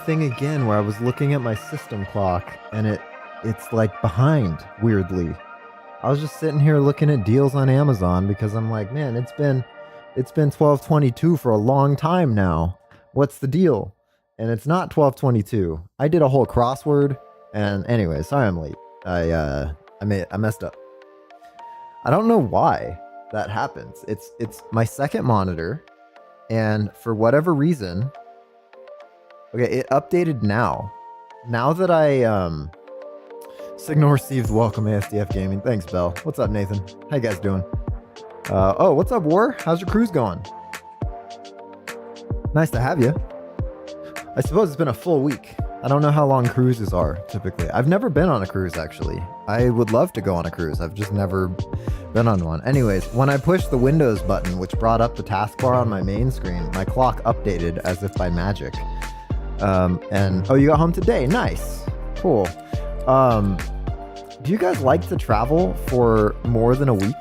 thing again where I was looking at my system clock and it's like behind weirdly. I was just sitting here looking at deals on Amazon because I'm like, man, it's been 12:22 for a long time now. What's the deal? And it's not 12:22. I did a whole crossword, and anyway, sorry I'm late. I messed up. I don't know why that happens. It's my second monitor, and for whatever reason, okay, it updated now. Now that I signal received. Welcome ASDF Gaming. Thanks, Bell. What's up, Nathan? How you guys doing? Oh, what's up, War? How's your cruise going? Nice to have you. I suppose it's been a full week. I don't know how long cruises are typically. I've never been on a cruise, actually. I would love to go on a cruise. I've just never been on one. Anyways, when I pushed the Windows button, which brought up the taskbar on my main screen, my clock updated as if by magic. And oh, you got home today. Nice. Cool. Do you guys like to travel for more than a week?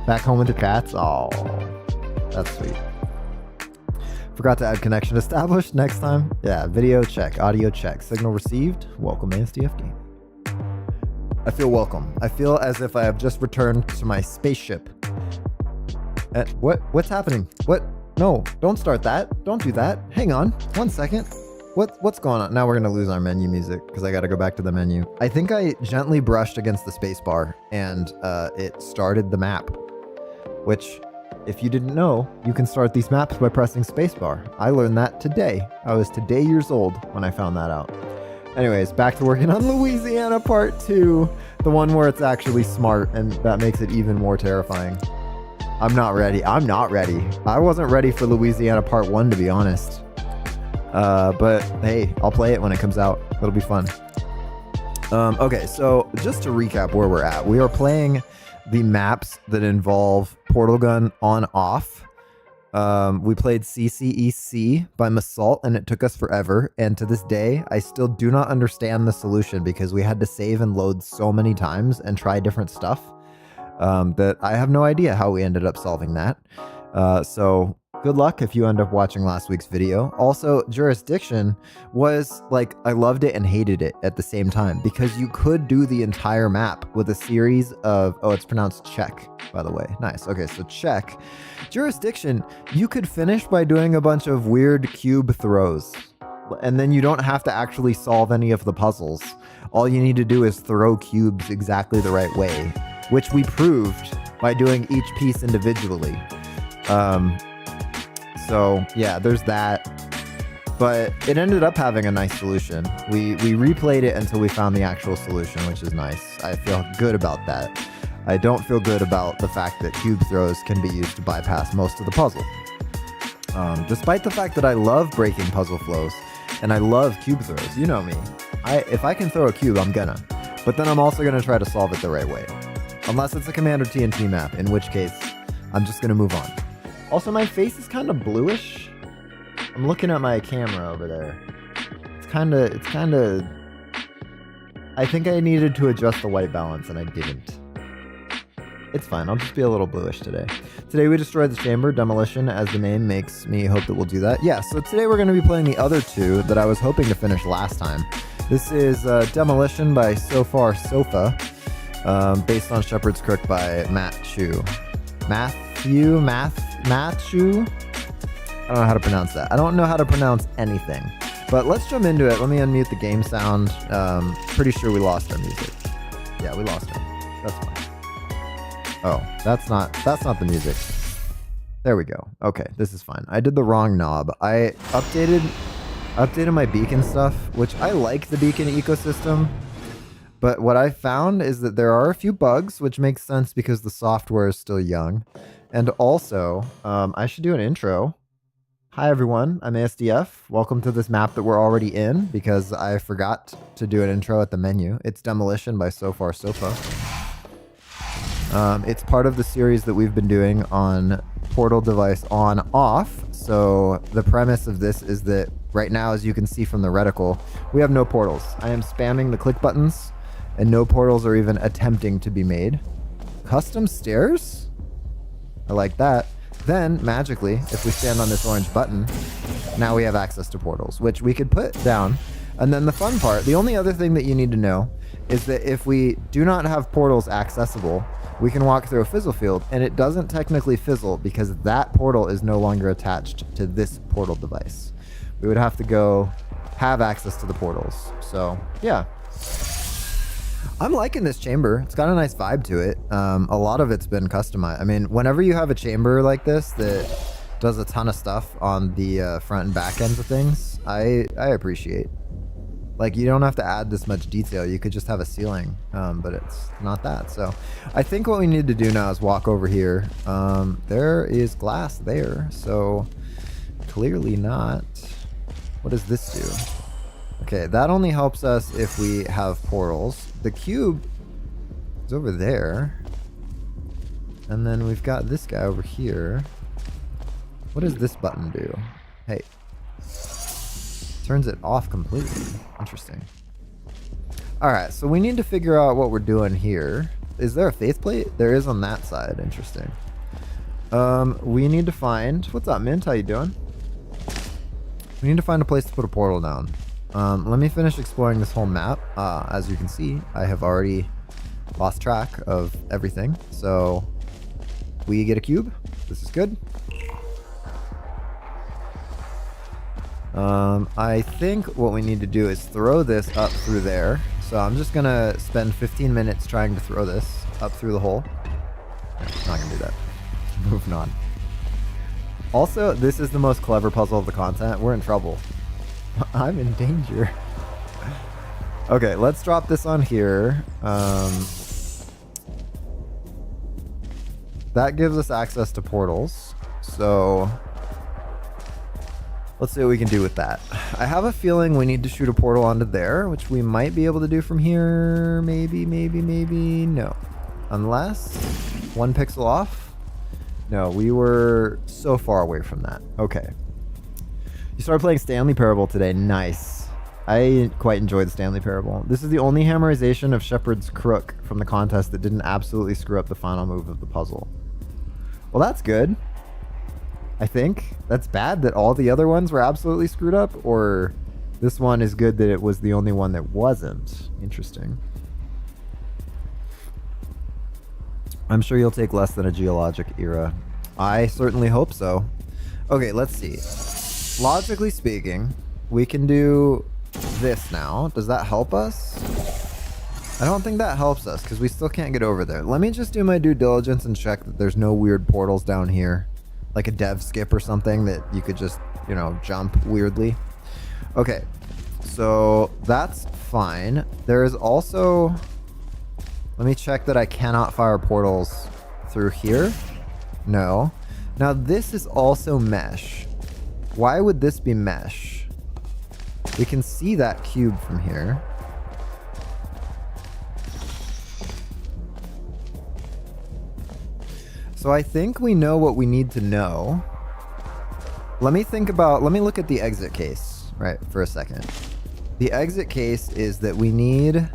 Back home with the cats? Oh, that's sweet. Forgot to add connection established next time. Yeah, video check, audio check, signal received. Welcome ASDF game. I feel welcome. I feel as if I have just returned to my spaceship. What's happening? What? No, don't start that. Don't do that. Hang on, 1 second. What's going on? Now we're gonna lose our menu music because I gotta go back to the menu. I think I gently brushed against the space bar and it started the map, which if you didn't know, you can start these maps by pressing spacebar. I learned that today. I was today years old when I found that out. Anyways, back to working on Louisiana Part 2, the one where it's actually smart, and that makes it even more terrifying. I'm not ready. I'm not ready. I wasn't ready for Louisiana Part 1, to be honest. But hey, I'll play it when it comes out. It'll be fun. Okay, so just to recap where we're at, we are playing the maps that involve portal gun on off. We played Ccec by Masalt, and it took us forever. And to this day, I still do not understand the solution because we had to save and load so many times and try different stuff that I have no idea how we ended up solving that. So good luck if you end up watching last week's video. Also, Jurisdiction was like, I loved it and hated it at the same time because you could do the entire map with a series of, oh, it's pronounced check, by the way. Nice. Okay, so check. Jurisdiction, you could finish by doing a bunch of weird cube throws, and then you don't have to actually solve any of the puzzles. All you need to do is throw cubes exactly the right way, which we proved by doing each piece individually. So yeah, there's that, but it ended up having a nice solution. We replayed it until we found the actual solution, which is nice. I feel good about that. I don't feel good about the fact that cube throws can be used to bypass most of the puzzle. Despite the fact that I love breaking puzzle flows and I love cube throws, you know me. If I can throw a cube, I'm gonna. But then I'm also gonna try to solve it the right way. Unless it's a Commander TNT map, in which case I'm just gonna move on. Also, my face is kind of bluish. I'm looking at my camera over there. It's kind of... I think I needed to adjust the white balance, and I didn't. It's fine. I'll just be a little bluish today. Today we destroyed the chamber. Demolition, as the name makes me hope that we'll do that. Yeah, so today we're going to be playing the other two that I was hoping to finish last time. This is Demolition by SofarSofa, based on Shepherd's Crook by Matt Chu. Matthew? I don't know how to pronounce that. I don't know how to pronounce anything. But let's jump into it. Let me unmute the game sound. Pretty sure we lost our music. Yeah, we lost it. That's fine. Oh, that's not the music. There we go. Okay, this is fine. I did the wrong knob. I updated my beacon stuff, which I like the beacon ecosystem. But what I found is that there are a few bugs, which makes sense because the software is still young. And also, I should do an intro. Hi everyone, I'm ASDF. Welcome to this map that we're already in because I forgot to do an intro at the menu. It's Demolition by SofarSofa. It's part of the series that we've been doing on portal device on off. So the premise of this is that right now, as you can see from the reticle, we have no portals. I am spamming the click buttons and no portals are even attempting to be made. Custom stairs? I like that. Then, magically, if we stand on this orange button, now we have access to portals, which we could put down. And then the fun part, the only other thing that you need to know is that if we do not have portals accessible, we can walk through a fizzle field, and it doesn't technically fizzle because that portal is no longer attached to this portal device. We would have to go have access to the portals. So, yeah. I'm liking this chamber. It's got a nice vibe to it. A lot of it's been customized. I mean, whenever you have a chamber like this that does a ton of stuff on the front and back ends of things, I appreciate. Like, you don't have to add this much detail. You could just have a ceiling, but it's not that. So I think what we need to do now is walk over here. There is glass there, so clearly not. What does this do? Okay, that only helps us if we have portals. The cube is over there. And then we've got this guy over here. What does this button do? Hey. Turns it off completely. Interesting. Alright, so we need to figure out what we're doing here. Is there a faith plate? There is on that side. Interesting. We need to find... What's up, Mint? How you doing? We need to find a place to put a portal down. Let me finish exploring this whole map. As you can see, I have already lost track of everything. So, we get a cube. This is good. I think what we need to do is throw this up through there. So I'm just gonna spend 15 minutes trying to throw this up through the hole. No, not gonna do that. Moving on. Also, this is the most clever puzzle of the content. We're in trouble. I'm in danger. Okay, let's drop this on here. That gives us access to portals. So let's see what we can do with that. I have a feeling we need to shoot a portal onto there, which we might be able to do from here. Maybe, maybe, maybe. No. Unless 1 pixel off. No, we were so far away from that. Okay. You started playing Stanley Parable today. Nice. I quite enjoyed the Stanley Parable. This is the only hammerization of Shepard's Crook from the contest that didn't absolutely screw up the final move of the puzzle. Well, that's good. I think. That's bad that all the other ones were absolutely screwed up, or this one is good that it was the only one that wasn't. Interesting. I'm sure you'll take less than a geologic era. I certainly hope so. Okay, let's see. Logically speaking, we can do this now. Does that help us? I don't think that helps us because we still can't get over there. Let me just do my due diligence and check that there's no weird portals down here. Like a dev skip or something that you could just, you know, jump weirdly. Okay, so that's fine. There is also... Let me check that I cannot fire portals through here. No. Now this is also mesh. Why would this be mesh? We can see that cube from here. So I think we know what we need to know. Let me look at the exit case, right, for a second. The exit case is that we need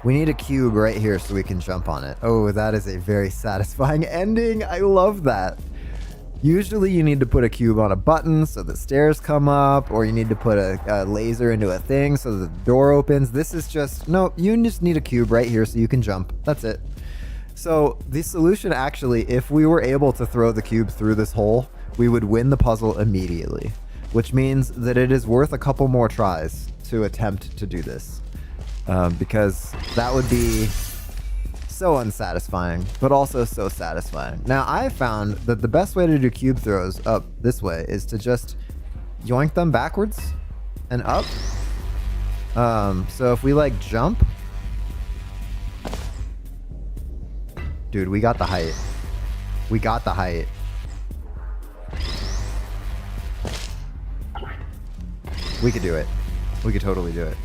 a cube right here so we can jump on it. Oh, that is a very satisfying ending. I love that. Usually you need to put a cube on a button so the stairs come up, or you need to put a laser into a thing so the door opens. This is just, no, you just need a cube right here so you can jump. That's it. So the solution actually, if we were able to throw the cube through this hole, we would win the puzzle immediately, which means that it is worth a couple more tries to attempt to do this. Because that would be so unsatisfying, but also so satisfying. Now, I found that the best way to do cube throws up this way is to just yoink them backwards and up. So if we like jump, dude, we got the height. We got the height. We could do it. We could totally do it.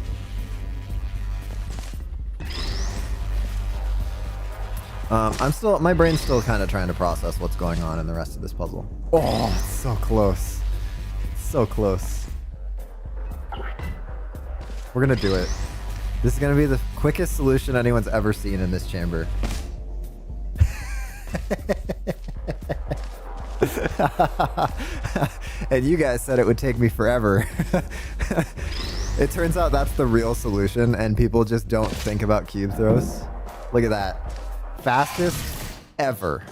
My brain's still kind of trying to process what's going on in the rest of this puzzle. Oh, it's so close. So close. We're gonna do it. This is gonna be the quickest solution anyone's ever seen in this chamber. And you guys said it would take me forever. It turns out that's the real solution, and people just don't think about cube throws. Look at that. Fastest ever.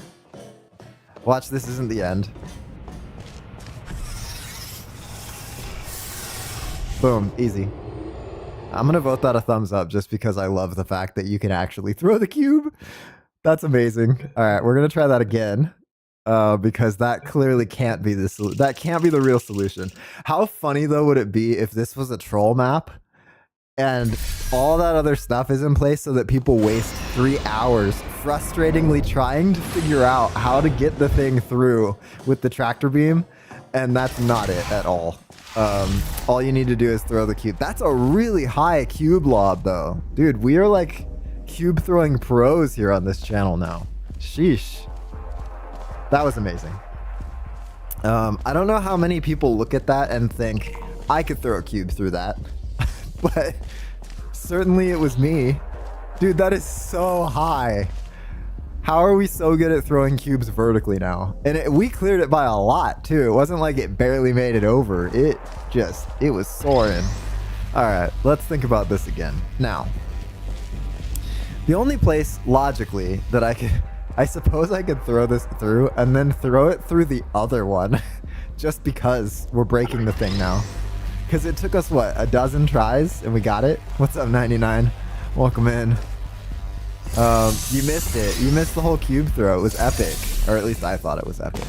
Watch, this isn't the end. Boom, easy. I'm gonna vote that a thumbs up just because I love the fact that you can actually throw the cube. That's amazing. All right, we're gonna try that again. Because that clearly can't be that can't be the real solution. How funny though would it be if this was a troll map and all that other stuff is in place so that people waste 3 hours frustratingly trying to figure out how to get the thing through with the tractor beam, and that's not it at all. All you need to do is throw the cube. That's a really high cube lob though. Dude, we are like cube throwing pros here on this channel now. Sheesh. That was amazing. I don't know how many people look at that and think, I could throw a cube through that. But certainly it was me. Dude, that is so high. How are we so good at throwing cubes vertically now? And we cleared it by a lot too. It wasn't like it barely made it over. It was soaring. All right, let's think about this again. Now, the only place logically that I suppose I could throw this through and then throw it through the other one just because we're breaking the thing now. Because it took us, what, a dozen tries and we got it? What's up, 99? Welcome in. You missed it. You missed the whole cube throw. It was epic. Or at least I thought it was epic.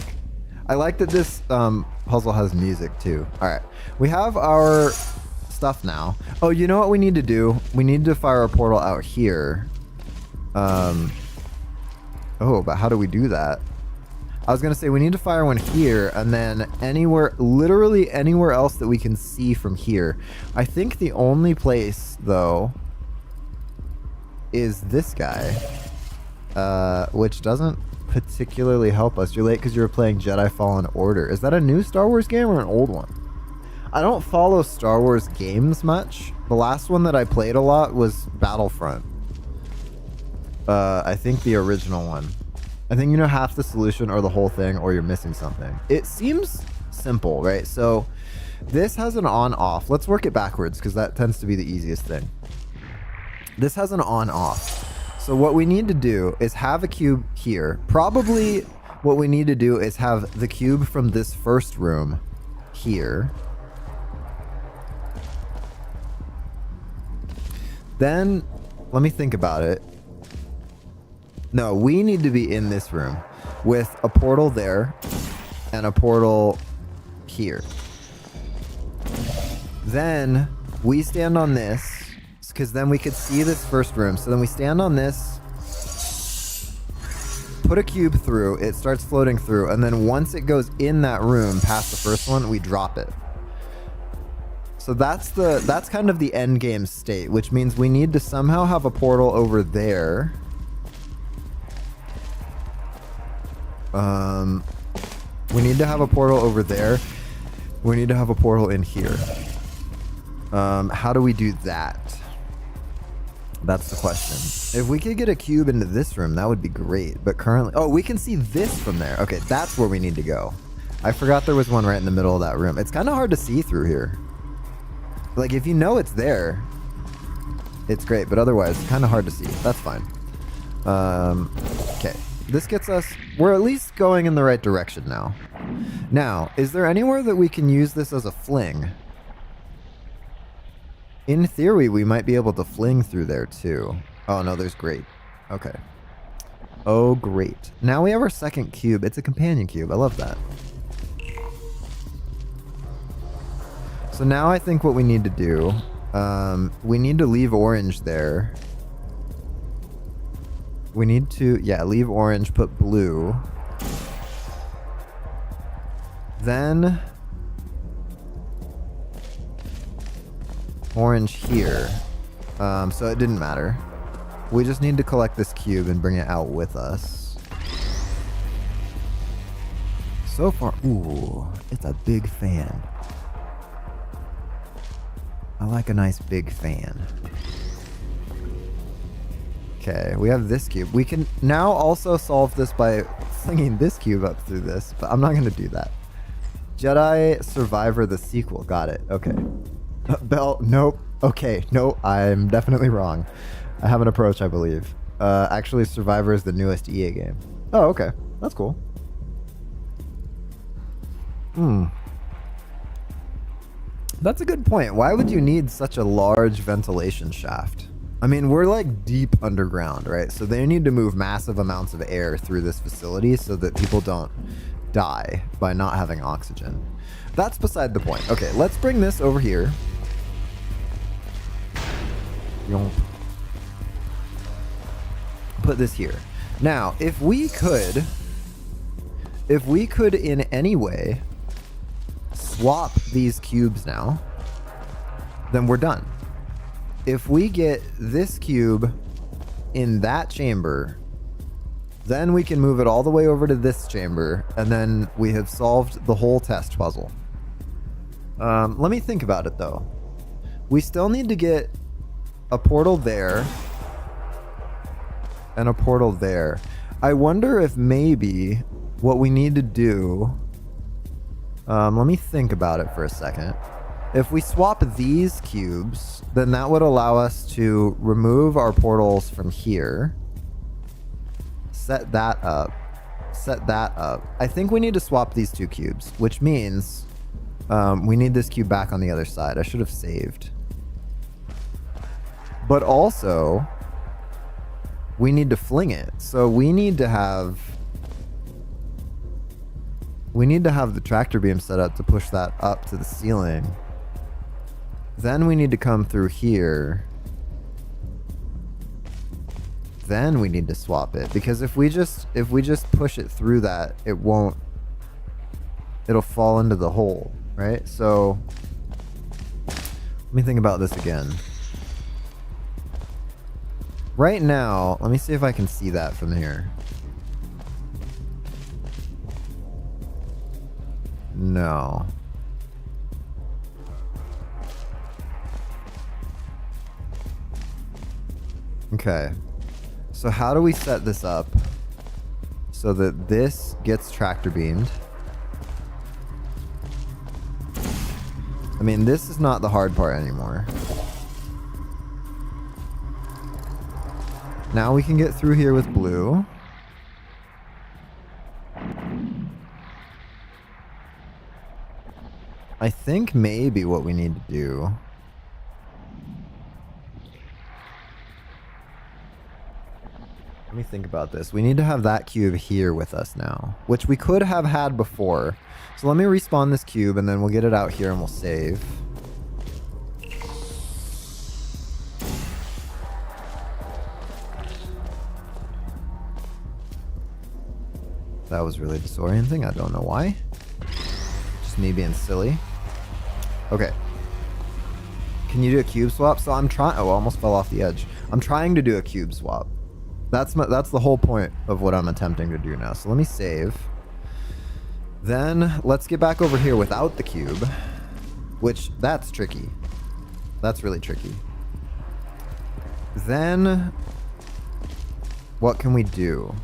I like that this puzzle has music too. All right. We have our stuff now. Oh, you know what we need to do? We need to fire a portal out here. Oh, but how do we do that? I was going to say we need to fire one here and then anywhere, literally anywhere else that we can see from here. I think the only place, though, is this guy, which doesn't particularly help us. You're late because you were playing Jedi Fallen Order. Is that a new Star Wars game or an old one? I don't follow Star Wars games much. The last one that I played a lot was Battlefront. I think the original one. I think you know half the solution or the whole thing, or you're missing something. It seems simple, right? So this has an on-off. Let's work it backwards because that tends to be the easiest thing. This has an on-off. So what we need to do is have a cube here. Probably what we need to do is have the cube from this first room here. Then, let me think about it. No, we need to be in this room with a portal there and a portal here. Then we stand on this because then we could see this first room. So then we stand on this, put a cube through, it starts floating through, and then once it goes in that room past the first one, we drop it. So that's kind of the end game state, which means we need to somehow have a portal over there. We need to have a portal over there. We need to have a portal in here. How do we do that? That's the question. If we could get a cube into this room, that would be great. But currently, oh, we can see this from there. Okay, that's where we need to go. I forgot there was one right in the middle of that room. It's kind of hard to see through here. Like, if you know it's there, it's great. But otherwise, it's kind of hard to see. That's fine. Okay. This gets us, we're at least going in the right direction now. Now, is there anywhere that we can use this as a fling? In theory, we might be able to fling through there too. Oh no, there's great. Okay. Oh, great. Now we have our second cube. It's a companion cube. I love that. So now I think what we need to do, we need to leave orange there. We need to, yeah, leave orange, put blue. Then orange here. So it didn't matter. We just need to collect this cube and bring it out with us. So far, ooh, it's a big fan. I like a nice big fan. Okay, we have this cube. We can now also solve this by slinging this cube up through this, but I'm not going to do that. Jedi Survivor the sequel. Got it. Okay. Bell. Nope. Okay. No, I'm definitely wrong. I have an approach, I believe. Actually, Survivor is the newest EA game. Oh, okay. That's cool. That's a good point. Why would you need such a large ventilation shaft? I mean, we're like deep underground, right? So they need to move massive amounts of air through this facility so that people don't die by not having oxygen. That's beside the point. Okay, let's bring this over here. Yomp. Put this here. Now, if we could in any way swap these cubes now, then we're done. If we get this cube in that chamber, then we can move it all the way over to this chamber, and then we have solved the whole test puzzle. Let me think about it though. We still need to get a portal there and a portal there. I wonder if maybe what we need to do, let me think about it for a second. If we swap these cubes, then that would allow us to remove our portals from here. Set that up. Set that up. I think we need to swap these two cubes, which means we need this cube back on the other side. I should have saved. But also, we need to fling it. So we need to have the tractor beam set up to push that up to the ceiling. Then we need to come through here. Then we need to swap it, because if we just push it through that, it'll fall into the hole, right? So let me think about this again. Right now, let me see if I can see that from here. No. Okay. So how do we set this up so that this gets tractor beamed? I mean, this is not the hard part anymore. Now we can get through here with blue. I think maybe what we need to do let me think about this. We need to have that cube here with us now, which we could have had before. So let me respawn this cube and then we'll get it out here and we'll save. That was really disorienting. I don't know why. Just me being silly. Okay. Can you do a cube swap? So I'm trying. Oh, I almost fell off the edge. I'm trying to do a cube swap. That's the whole point of what I'm attempting to do now. So let me save. Then let's get back over here without the cube, which that's tricky. That's really tricky. Then what can we do?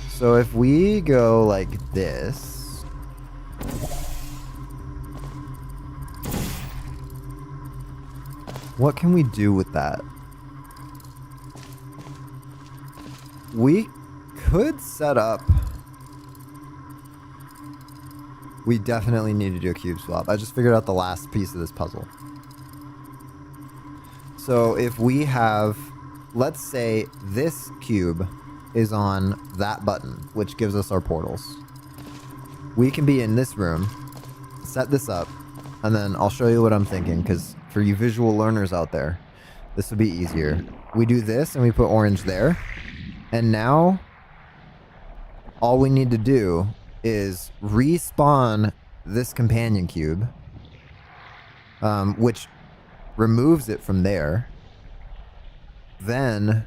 So if we go like this, what can we do with that? We could set up... We definitely need to do a cube swap. I just figured out the last piece of this puzzle. So if we have... Let's say this cube is on that button, which gives us our portals. We can be in this room, set this up, and then I'll show you what I'm thinking, because for you visual learners out there, this would be easier. We do this and we put orange there. And now all we need to do is respawn this companion cube, which removes it from there. Then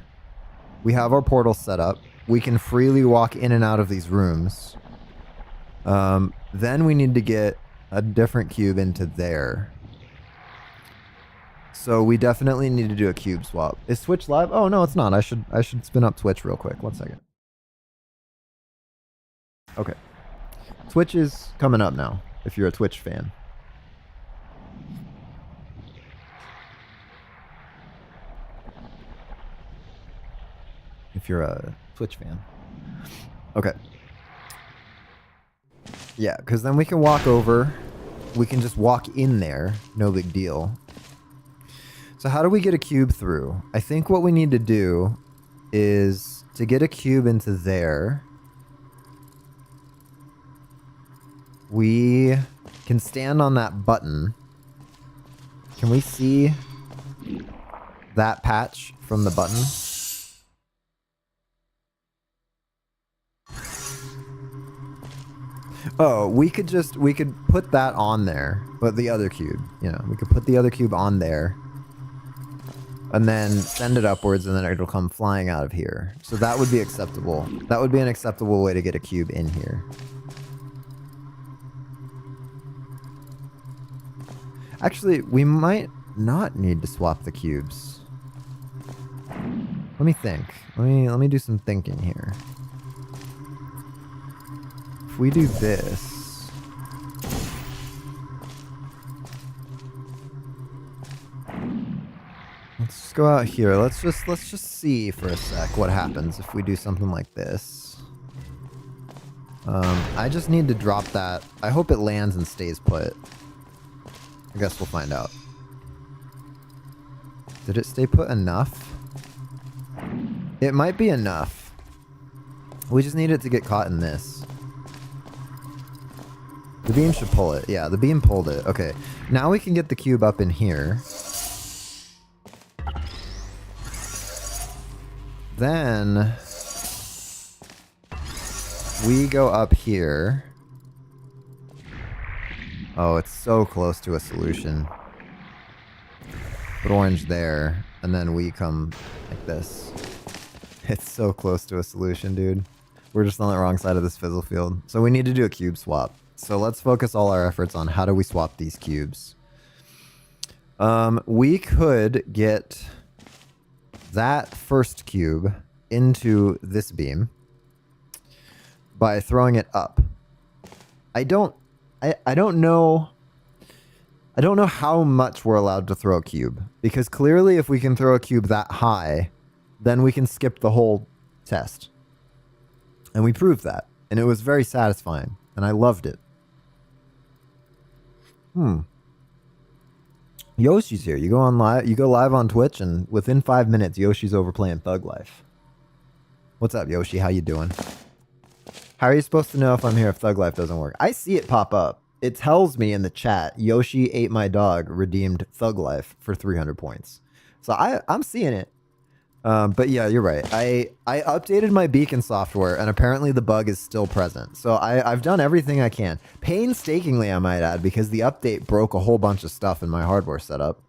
we have our portal set up. We can freely walk in and out of these rooms. Then we need to get a different cube into there. So we definitely need to do a cube swap. Is Twitch live? Oh no, it's not. I should spin up Twitch real quick. 1 second. Okay. Twitch is coming up now, if you're a Twitch fan. If you're a Twitch fan. Okay. Yeah, because then we can walk over. We can just walk in there. No big deal. So how do we get a cube through? I think what we need to do is to get a cube into there. We can stand on that button. Can we see that patch from the button? Oh, we could put that on there, but the other cube, you know, we could put the other cube on there and then send it upwards and then it'll come flying out of here. So that would be acceptable. That would be an acceptable way to get a cube in here. Actually, we might not need to swap the cubes. Let me think. Let me do some thinking here. If we do this, let's just go out here. Let's just see for a sec what happens if we do something like this. I just need to drop that. I hope it lands and stays put. I guess we'll find out. Did it stay put enough? It might be enough. We just need it to get caught in this. The beam should pull it. Yeah, the beam pulled it. Okay. Now we can get the cube up in here. Then we go up here. Oh, it's so close to a solution. Put orange there, and then we come like this. It's so close to a solution, dude. We're just on the wrong side of this fizzle field. So we need to do a cube swap. So let's focus all our efforts on how do we swap these cubes. We could get that first cube into this beam by throwing it up. I don't know how much we're allowed to throw a cube, because clearly if we can throw a cube that high, then we can skip the whole test. And we proved that, and it was very satisfying, and I loved it. Yoshi's here. You go live on Twitch, and within 5 minutes, Yoshi's over playing Thug Life. What's up, Yoshi? How you doing? How are you supposed to know if I'm here if Thug Life doesn't work? I see it pop up. It tells me in the chat, Yoshi ate my dog, redeemed Thug Life for 300 points. So I'm seeing it. But yeah, you're right. I updated my beacon software, and apparently the bug is still present. So I've done everything I can. Painstakingly, I might add, because the update broke a whole bunch of stuff in my hardware setup.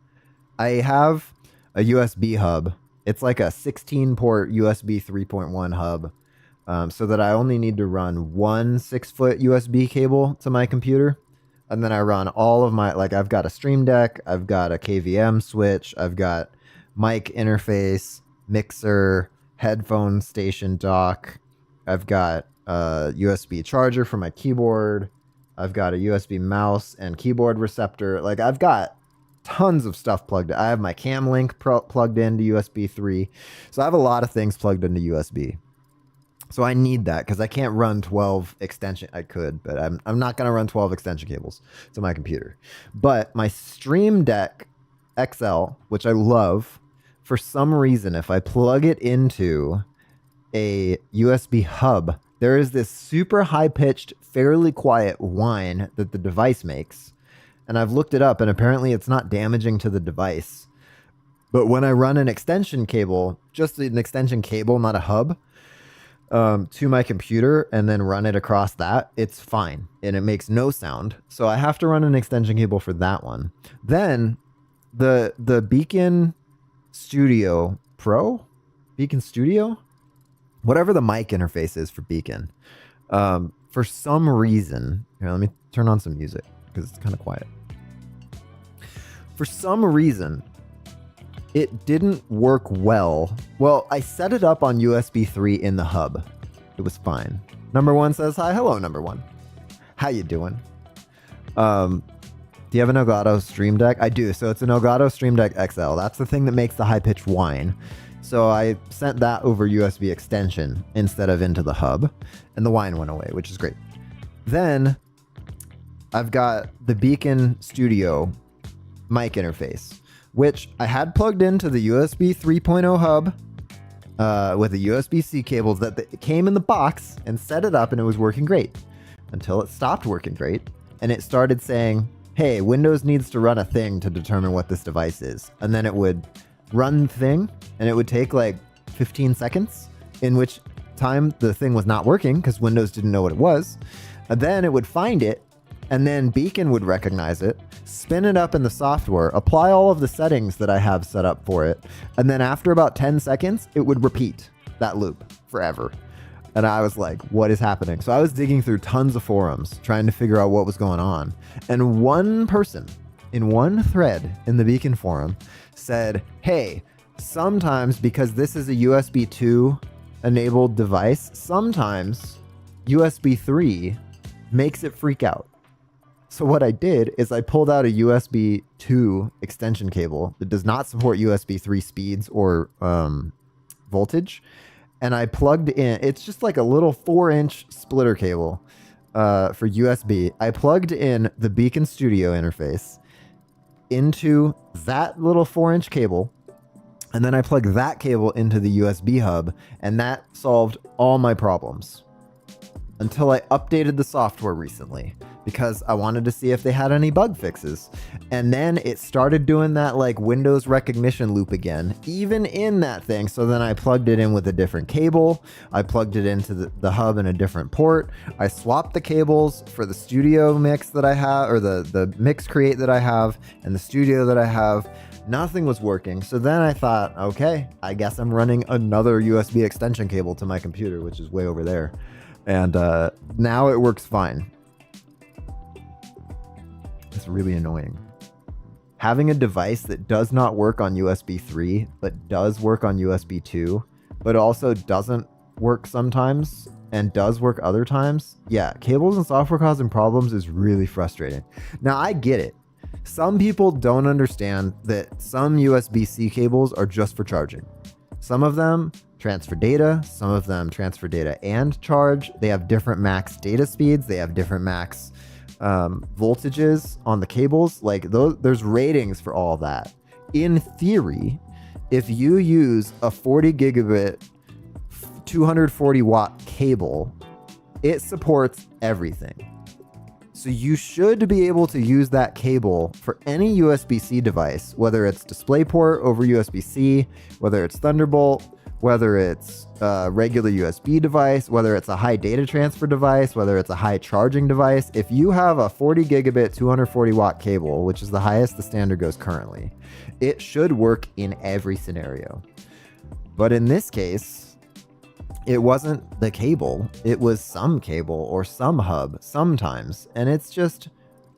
I have a USB hub. It's like a 16-port USB 3.1 hub. So that I only need to run one 6-foot USB cable to my computer. And then I run all of my, like, I've got a Stream Deck, I've got a KVM switch, I've got mic interface, mixer, headphone station dock, I've got a USB charger for my keyboard, I've got a USB mouse and keyboard receptor. Like, I've got tons of stuff plugged in. I have my Cam Link plugged into USB 3. So I have a lot of things plugged into USB. So I need that because I can't run 12 extension. I could, but I'm not going to run 12 extension cables to my computer. But my Stream Deck XL, which I love, for some reason, if I plug it into a USB hub, there is this super high-pitched, fairly quiet whine that the device makes. And I've looked it up, and apparently it's not damaging to the device. But when I run an extension cable, just an extension cable, not a hub, to my computer and then run it across that, it's fine and it makes no sound. So I have to run an extension cable for that one. Then the Beacon Studio Pro, Beacon Studio, whatever the mic interface is for Beacon, for some reason, here, let me turn on some music because it's kind of quiet. For some reason, it didn't work well. Well, I set it up on USB 3 in the hub. It was fine. Number one says, hi, hello, number one. How you doing? Do you have an Elgato Stream Deck? I do. So it's an Elgato Stream Deck XL. That's the thing that makes the high-pitched whine. So I sent that over USB extension instead of into the hub, and the whine went away, which is great. Then I've got the Beacon Studio mic interface, which I had plugged into the USB 3.0 hub with a USB-C cable that came in the box, and set it up, and it was working great until it stopped working great. And it started saying, hey, Windows needs to run a thing to determine what this device is. And then it would run the thing, and it would take like 15 seconds, in which time the thing was not working because Windows didn't know what it was. And then it would find it, and then Beacon would recognize it, spin it up in the software, apply all of the settings that I have set up for it, and then after about 10 seconds, it would repeat that loop forever. And I was like, what is happening? So I was digging through tons of forums trying to figure out what was going on. And one person in one thread in the Beacon forum said, hey, sometimes because this is a USB 2 enabled device, sometimes USB 3 makes it freak out. So what I did is I pulled out a USB 2 extension cable that does not support USB 3 speeds or voltage. And I plugged in, it's just like a little 4-inch splitter cable for USB. I plugged in the Beacon Studio interface into that little 4-inch cable. And then I plugged that cable into the USB hub. And that solved all my problems. Until I updated the software recently, because I wanted to see if they had any bug fixes. And then it started doing that like Windows recognition loop again, even in that thing. So then I plugged it in with a different cable. I plugged it into the hub in a different port. I swapped the cables for the studio mix that I have, or the mix create that I have, and the studio that I have. Nothing was working. So then I thought, okay, I guess I'm running another USB extension cable to my computer, which is way over there. And now it works fine. It's really annoying. Having a device that does not work on USB 3, but does work on USB 2, but also doesn't work sometimes and does work other times. Yeah, cables and software causing problems is really frustrating. Now, I get it. Some people don't understand that some USB-C cables are just for charging. Some of them transfer data, some of them transfer data and charge. They have different max data speeds. They have different max voltages on the cables. Like there's ratings for all that. In theory, if you use a 40 gigabit, 240 watt cable, it supports everything. So you should be able to use that cable for any USB-C device, whether it's DisplayPort over USB-C, whether it's Thunderbolt, whether it's a regular USB device, whether it's a high data transfer device, whether it's a high charging device. If you have a 40 gigabit, 240 watt cable, which is the highest the standard goes currently, it should work in every scenario. But in this case, it wasn't the cable, it was some cable or some hub sometimes, and it's just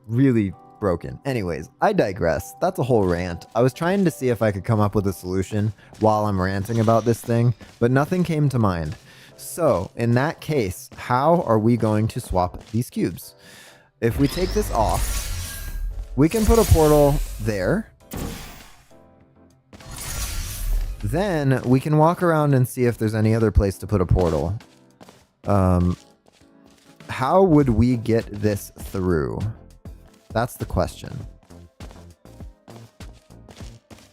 really broken. Anyways, I digress. That's a whole rant. I was trying to see if I could come up with a solution while I'm ranting about this thing, but nothing came to mind. So in that case, how are we going to swap these cubes? If we take this off, we can put a portal there. Then we can walk around and see if there's any other place to put a portal. How would we get this through? That's the question.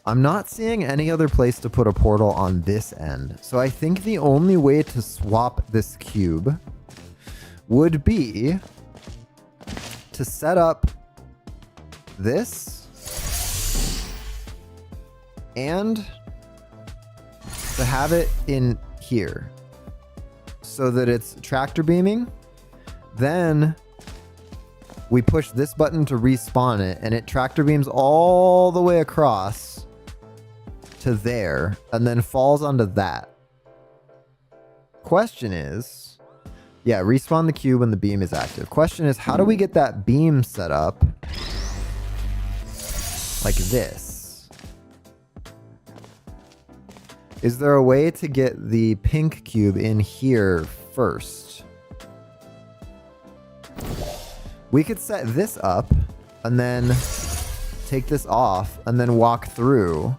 I'm not seeing any other place to put a portal on this end. So I think the only way to swap this cube would be to set up this and to have it in here so that it's tractor beaming. Then we push this button to respawn it, and it tractor beams all the way across to there and then falls onto that. Question is, yeah, respawn the cube when the beam is active. Question is, how do we get that beam set up like this? Is there a way to get the pink cube in here first? We could set this up and then take this off and then walk through.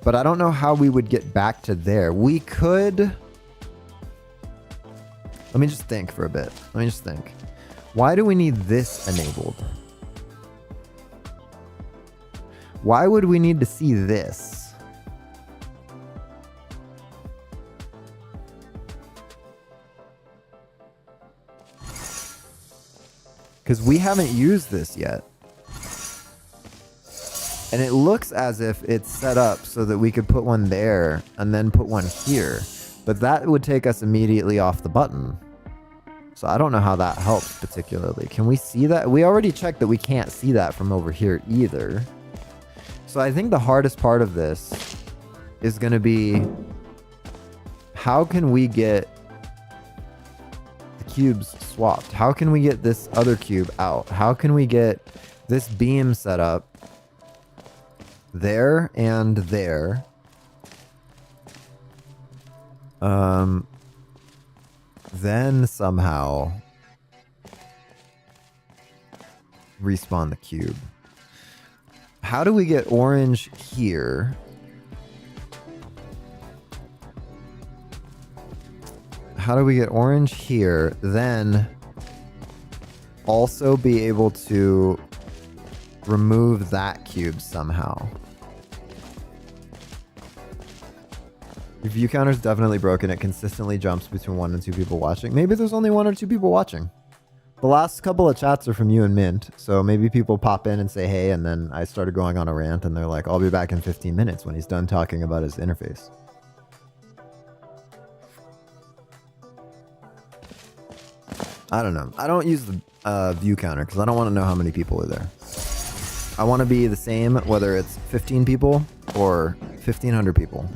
But I don't know how we would get back to there. We could... Let me just think for a bit. Let me just think. Why do we need this enabled? Why would we need to see this? Because we haven't used this yet. And it looks as if it's set up so that we could put one there and then put one here. But that would take us immediately off the button. So I don't know how that helps particularly. Can we see that? We already checked that we can't see that from over here either. So I think the hardest part of this is going to be, how can we get the cubes swapped? How can we get this other cube out? How can we get this beam set up there and there? Then somehow respawn the cube. How do we get orange here? How do we get orange here? Then also be able to remove that cube somehow. Your view counter's definitely broken. It consistently jumps between 1 and 2 people watching. Maybe there's only 1 or 2 people watching. The last couple of chats are from you and Mint, so maybe people pop in and say hey, and then I started going on a rant, and they're like, I'll be back in 15 minutes when he's done talking about his interface. I don't know. I don't use the view counter because I don't want to know how many people are there. I want to be the same whether it's 15 people or 1,500 people.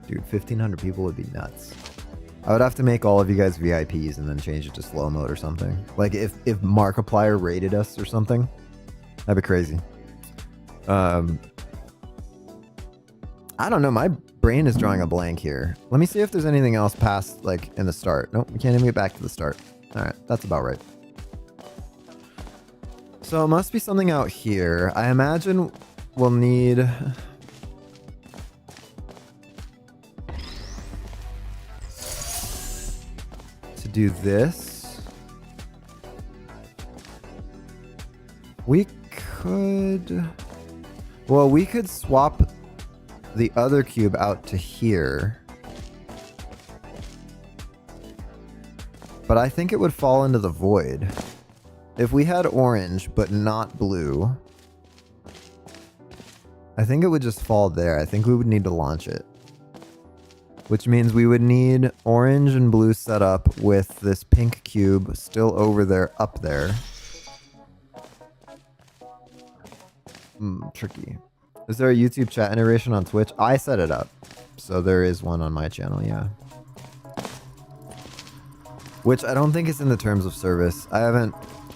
Dude, 1,500 people would be nuts. I would have to make all of you guys VIPs and then change it to slow mode or something. Like if Markiplier rated us or something, that'd be crazy. I don't know. My brain is drawing a blank here. Let me see if there's anything else past like in the start. Nope, we can't even get back to the start. All right, that's about right. So it must be something out here. I imagine we'll need... do this. We could... Well, we could swap the other cube out to here. But I think it would fall into the void. If we had orange, but not blue, I think it would just fall there. I think we would need to launch it. Which means we would need orange and blue set up with this pink cube still over there, up there. Tricky. Is there a YouTube chat integration on Twitch? I set it up. So there is one on my channel, yeah. Which I don't think is in the terms of service. I haven't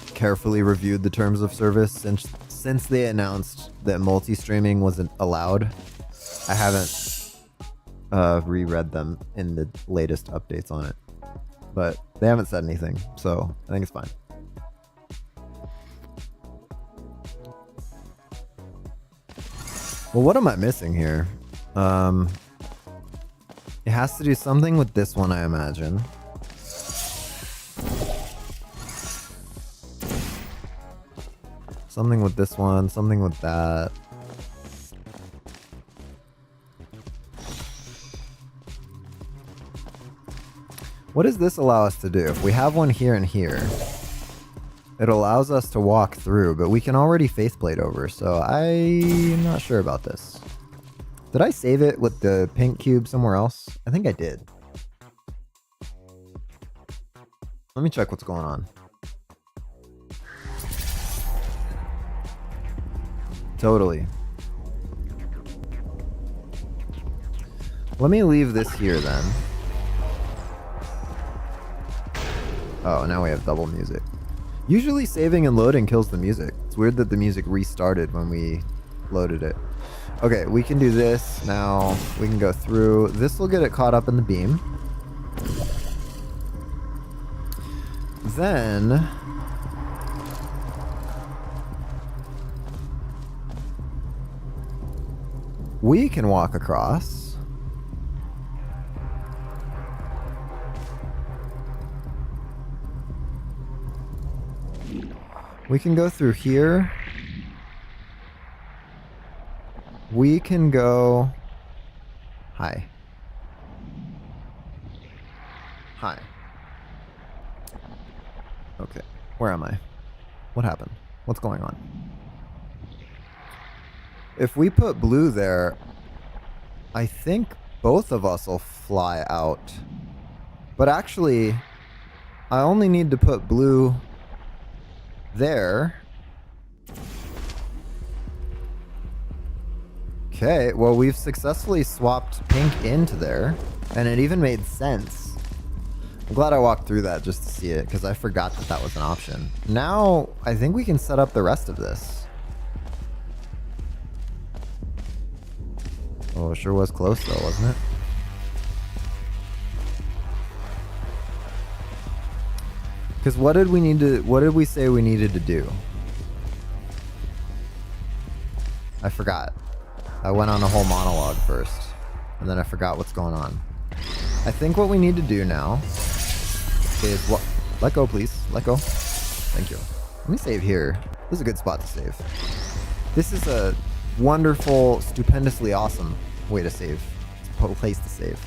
carefully reviewed the terms of service since they announced that multi-streaming wasn't allowed. I haven't reread them in the latest updates on it, but they haven't said anything, so I think it's fine. Well, what am I missing here? It has to do something with this one, I imagine. Something with this one, something with that. What does this allow us to do? If we have one here and here, it allows us to walk through, but we can already faithplate over, so I'm not sure about this. Did I save it with the pink cube somewhere else? I think I did. Let me check what's going on. Totally. Let me leave this here then. Oh, now we have double music. Usually saving and loading kills the music. It's weird that the music restarted when we loaded it. Okay, we can do this. Now we can go through. This will get it caught up in the beam. Then we can walk across. We can go through here. We can go... Hi. Hi. Okay. Where am I? What happened? What's going on? If we put blue there, I think both of us will fly out. But actually, I only need to put blue there. Okay, well, we've successfully swapped pink into there, and it even made sense. I'm glad I walked through that just to see it, because I forgot that that was an option. Now, I think we can set up the rest of this. Oh, it sure was close though, wasn't it? Because what did we say we needed to do? I forgot. I went on a whole monologue first, and then I forgot what's going on. I think what we need to do now is what? Let go, please. Let go. Thank you. Let me save here. This is a good spot to save. This is a wonderful, stupendously awesome way to save. It's a place to save.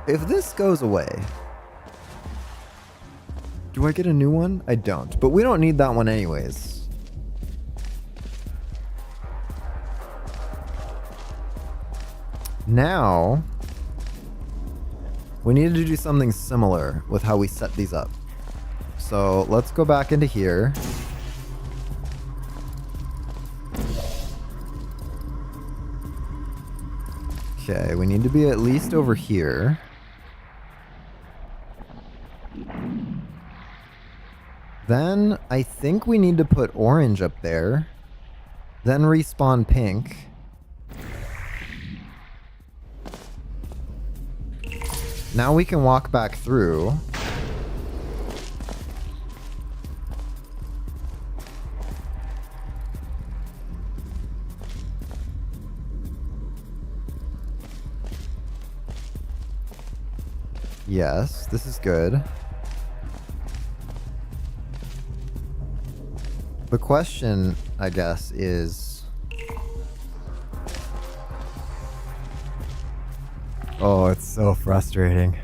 If this goes away, do I get a new one? I don't, but we don't need that one anyways. Now, we need to do something similar with how we set these up. So let's go back into here. Okay, we need to be at least over here. Then I think we need to put orange up there. Then respawn pink. Now we can walk back through. Yes, this is good. The question, I guess, is... Oh, it's so frustrating.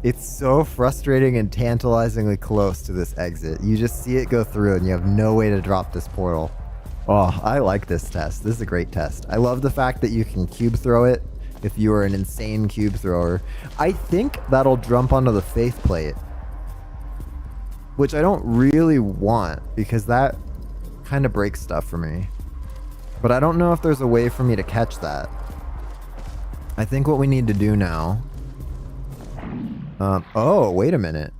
It's so frustrating and tantalizingly close to this exit. You just see it go through and you have no way to drop this portal. Oh, I like this test. This is a great test. I love the fact that you can cube throw it if you are an insane cube thrower. I think that'll jump onto the faith plate, which I don't really want because that kind of breaks stuff for me. But I don't know if there's a way for me to catch that. I think what we need to do now... oh, wait a minute.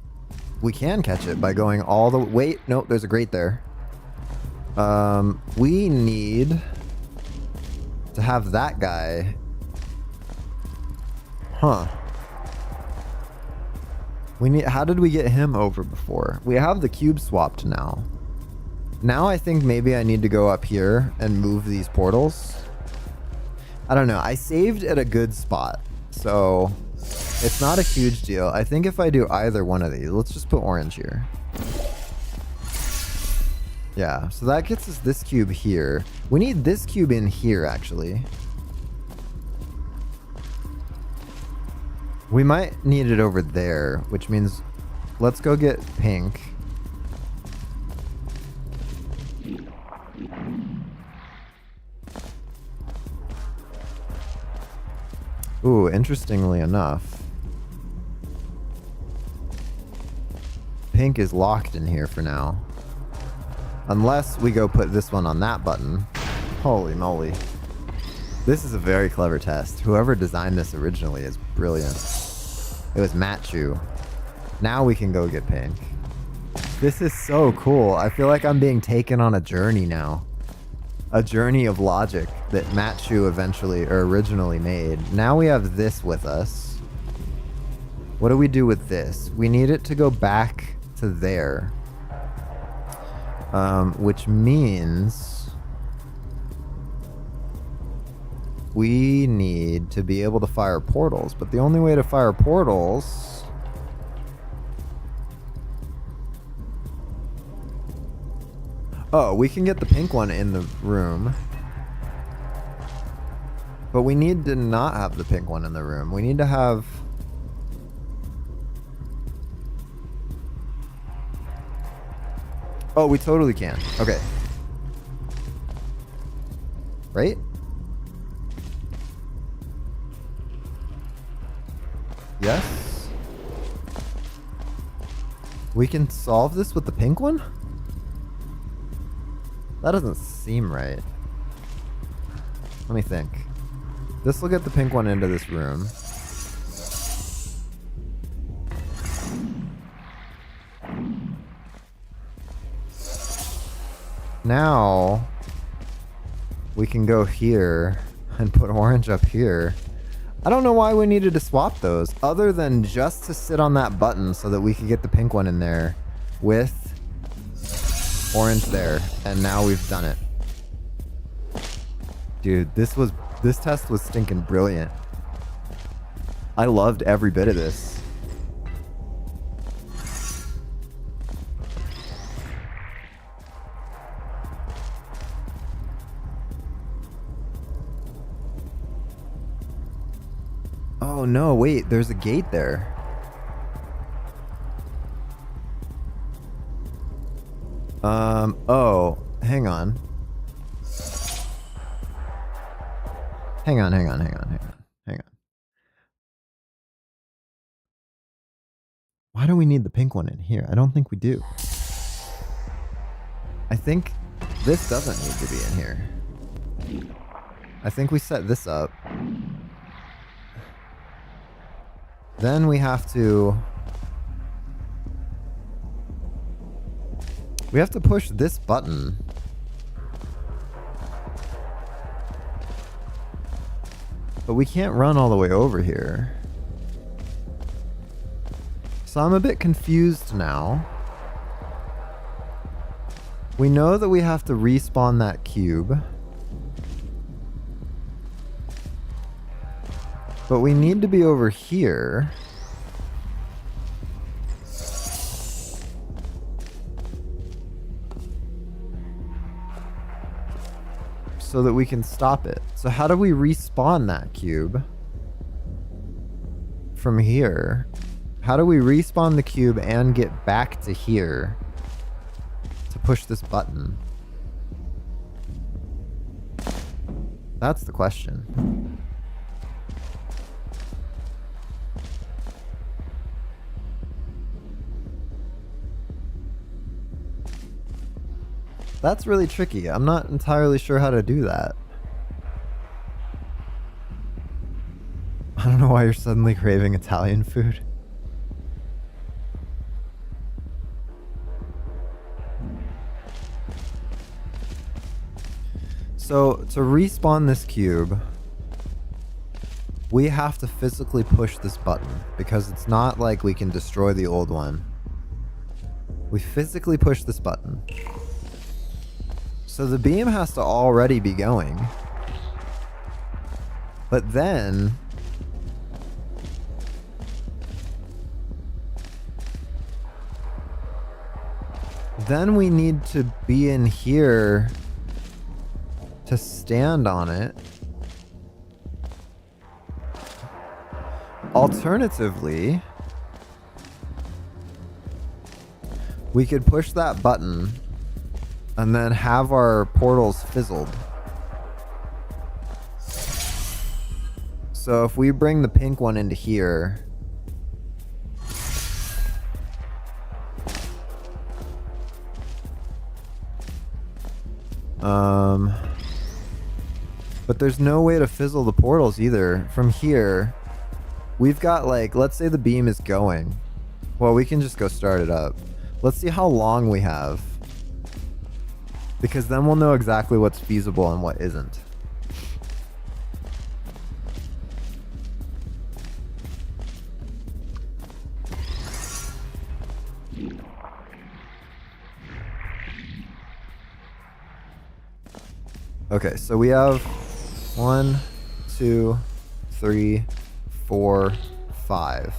We can catch it by going all the... Wait, nope, there's a grate there. We need to have that guy... Huh. We need... How did we get him over before? We have the cube swapped now. Now I think maybe I need to go up here and move these portals. I don't know. I saved at a good spot, so it's not a huge deal. I think if I do either one of these, let's just put orange here. Yeah, so that gets us this cube here. We need this cube in here, actually. We might need it over there, which means let's go get pink. Ooh, interestingly enough, pink is locked in here for now. Unless we go put this one on that button. Holy moly. This is a very clever test. Whoever designed this originally is brilliant. It was Matt Chu. Now we can go get pink. This is so cool. I feel like I'm being taken on a journey now. a journey of logic that Matt Chu eventually or originally made. Now we have this with us. What do we do with this? We need it to go back to there. Which means we need to be able to fire portals. But the only way to fire portals... Oh, we can get the pink one in the room. But we need to not have the pink one in the room. We need to have... Oh, we totally can. Okay. Right? Yes? We can solve this with the pink one? That doesn't seem right. Let me think. This will get the pink one into this room. Now we can go here and put orange up here. I don't know why we needed to swap those other than just to sit on that button so that we could get the pink one in there with orange there. And now we've done it. Dude, this test was stinking brilliant. I loved every bit of this. Oh no, wait, there's a gate there. Oh, hang on. Hang on. Why do we need the pink one in here? I don't think we do. I think this doesn't need to be in here. I think we set this up. Then we have to push this button. But we can't run all the way over here. So I'm a bit confused now. We know that we have to respawn that cube. But we need to be over here. So that we can stop it. So how do we respawn that cube? From here. How do we respawn the cube and get back to here to push this button? That's the question. That's really tricky. I'm not entirely sure how to do that. I don't know why you're suddenly craving Italian food. So, to respawn this cube, we have to physically push this button, because it's not like we can destroy the old one. We physically push this button. So the beam has to already be going. But then... then we need to be in here to stand on it. Alternatively, we could push that button and then have our portals fizzled. So if we bring the pink one into here, but there's no way to fizzle the portals either. From here, we've got, like, let's say the beam is going. Well, we can just go start it up. Let's see how long we have. Because then we'll know exactly what's feasible and what isn't. Okay, so we have 1, 2, 3, 4, 5.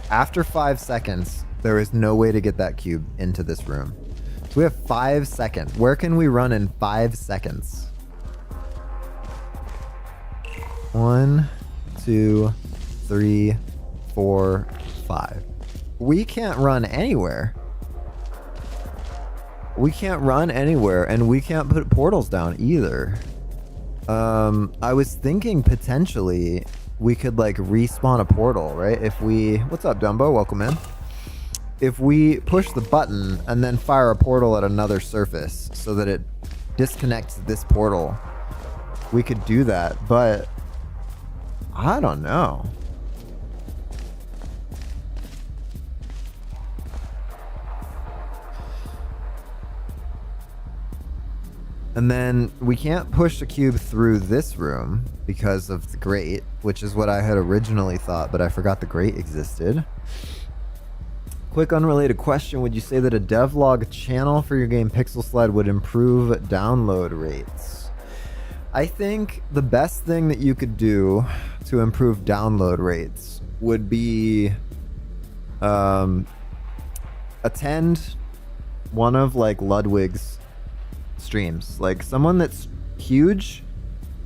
After 5 seconds, there is no way to get that cube into this room. So we have 5 seconds. Where can we run in 5 seconds? 1, 2, 3, 4, 5. We can't run anywhere. We can't run anywhere, and we can't put portals down either. I was thinking potentially we could like respawn a portal, right? If we... What's up, Dumbo? Welcome in. If we push the button and then fire a portal at another surface so that it disconnects this portal, we could do that, but I don't know. And then we can't push the cube through this room because of the grate, which is what I had originally thought, but I forgot the grate existed. Quick unrelated question. Would you say that a devlog channel for your game Pixel Sled would improve download rates? I think the best thing that you could do to improve download rates would be attend one of like Ludwig's streams, like someone that's huge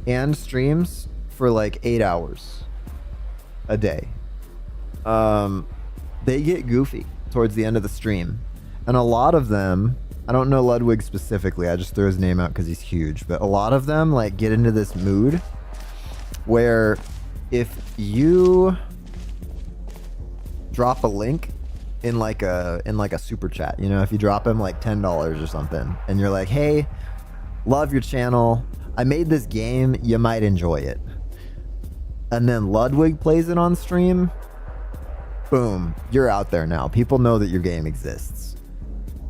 and streams for like 8 hours a day. They get goofy towards the end of the stream, and a lot of them, I don't know Ludwig specifically, I just threw his name out because he's huge, but a lot of them like get into this mood where if you drop a link in like a super chat, you know, if you drop him like $10 or something and you're like, hey, love your channel, I made this game, you might enjoy it, and then Ludwig plays it on stream, boom, you're out there now. People know that your game exists.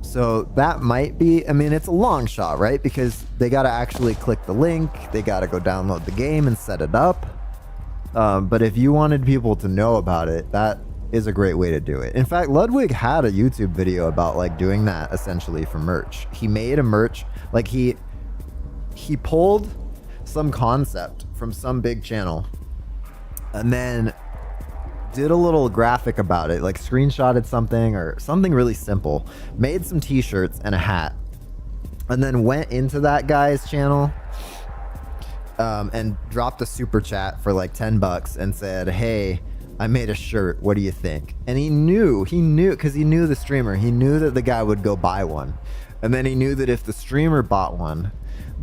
So that might be, I mean, it's a long shot, right? Because they got to actually click the link, they got to go download the game and set it up. But if you wanted people to know about it, that is a great way to do it. In fact, Ludwig had a YouTube video about like doing that essentially for merch. He made a merch, like he pulled some concept from some big channel and then did a little graphic about it, like screenshotted something or something really simple, made some t-shirts and a hat, and then went into that guy's channel and dropped a super chat for like $10 and said, hey, I made a shirt, what do you think? And he knew because he knew the streamer, he knew that the guy would go buy one, and then he knew that if the streamer bought one,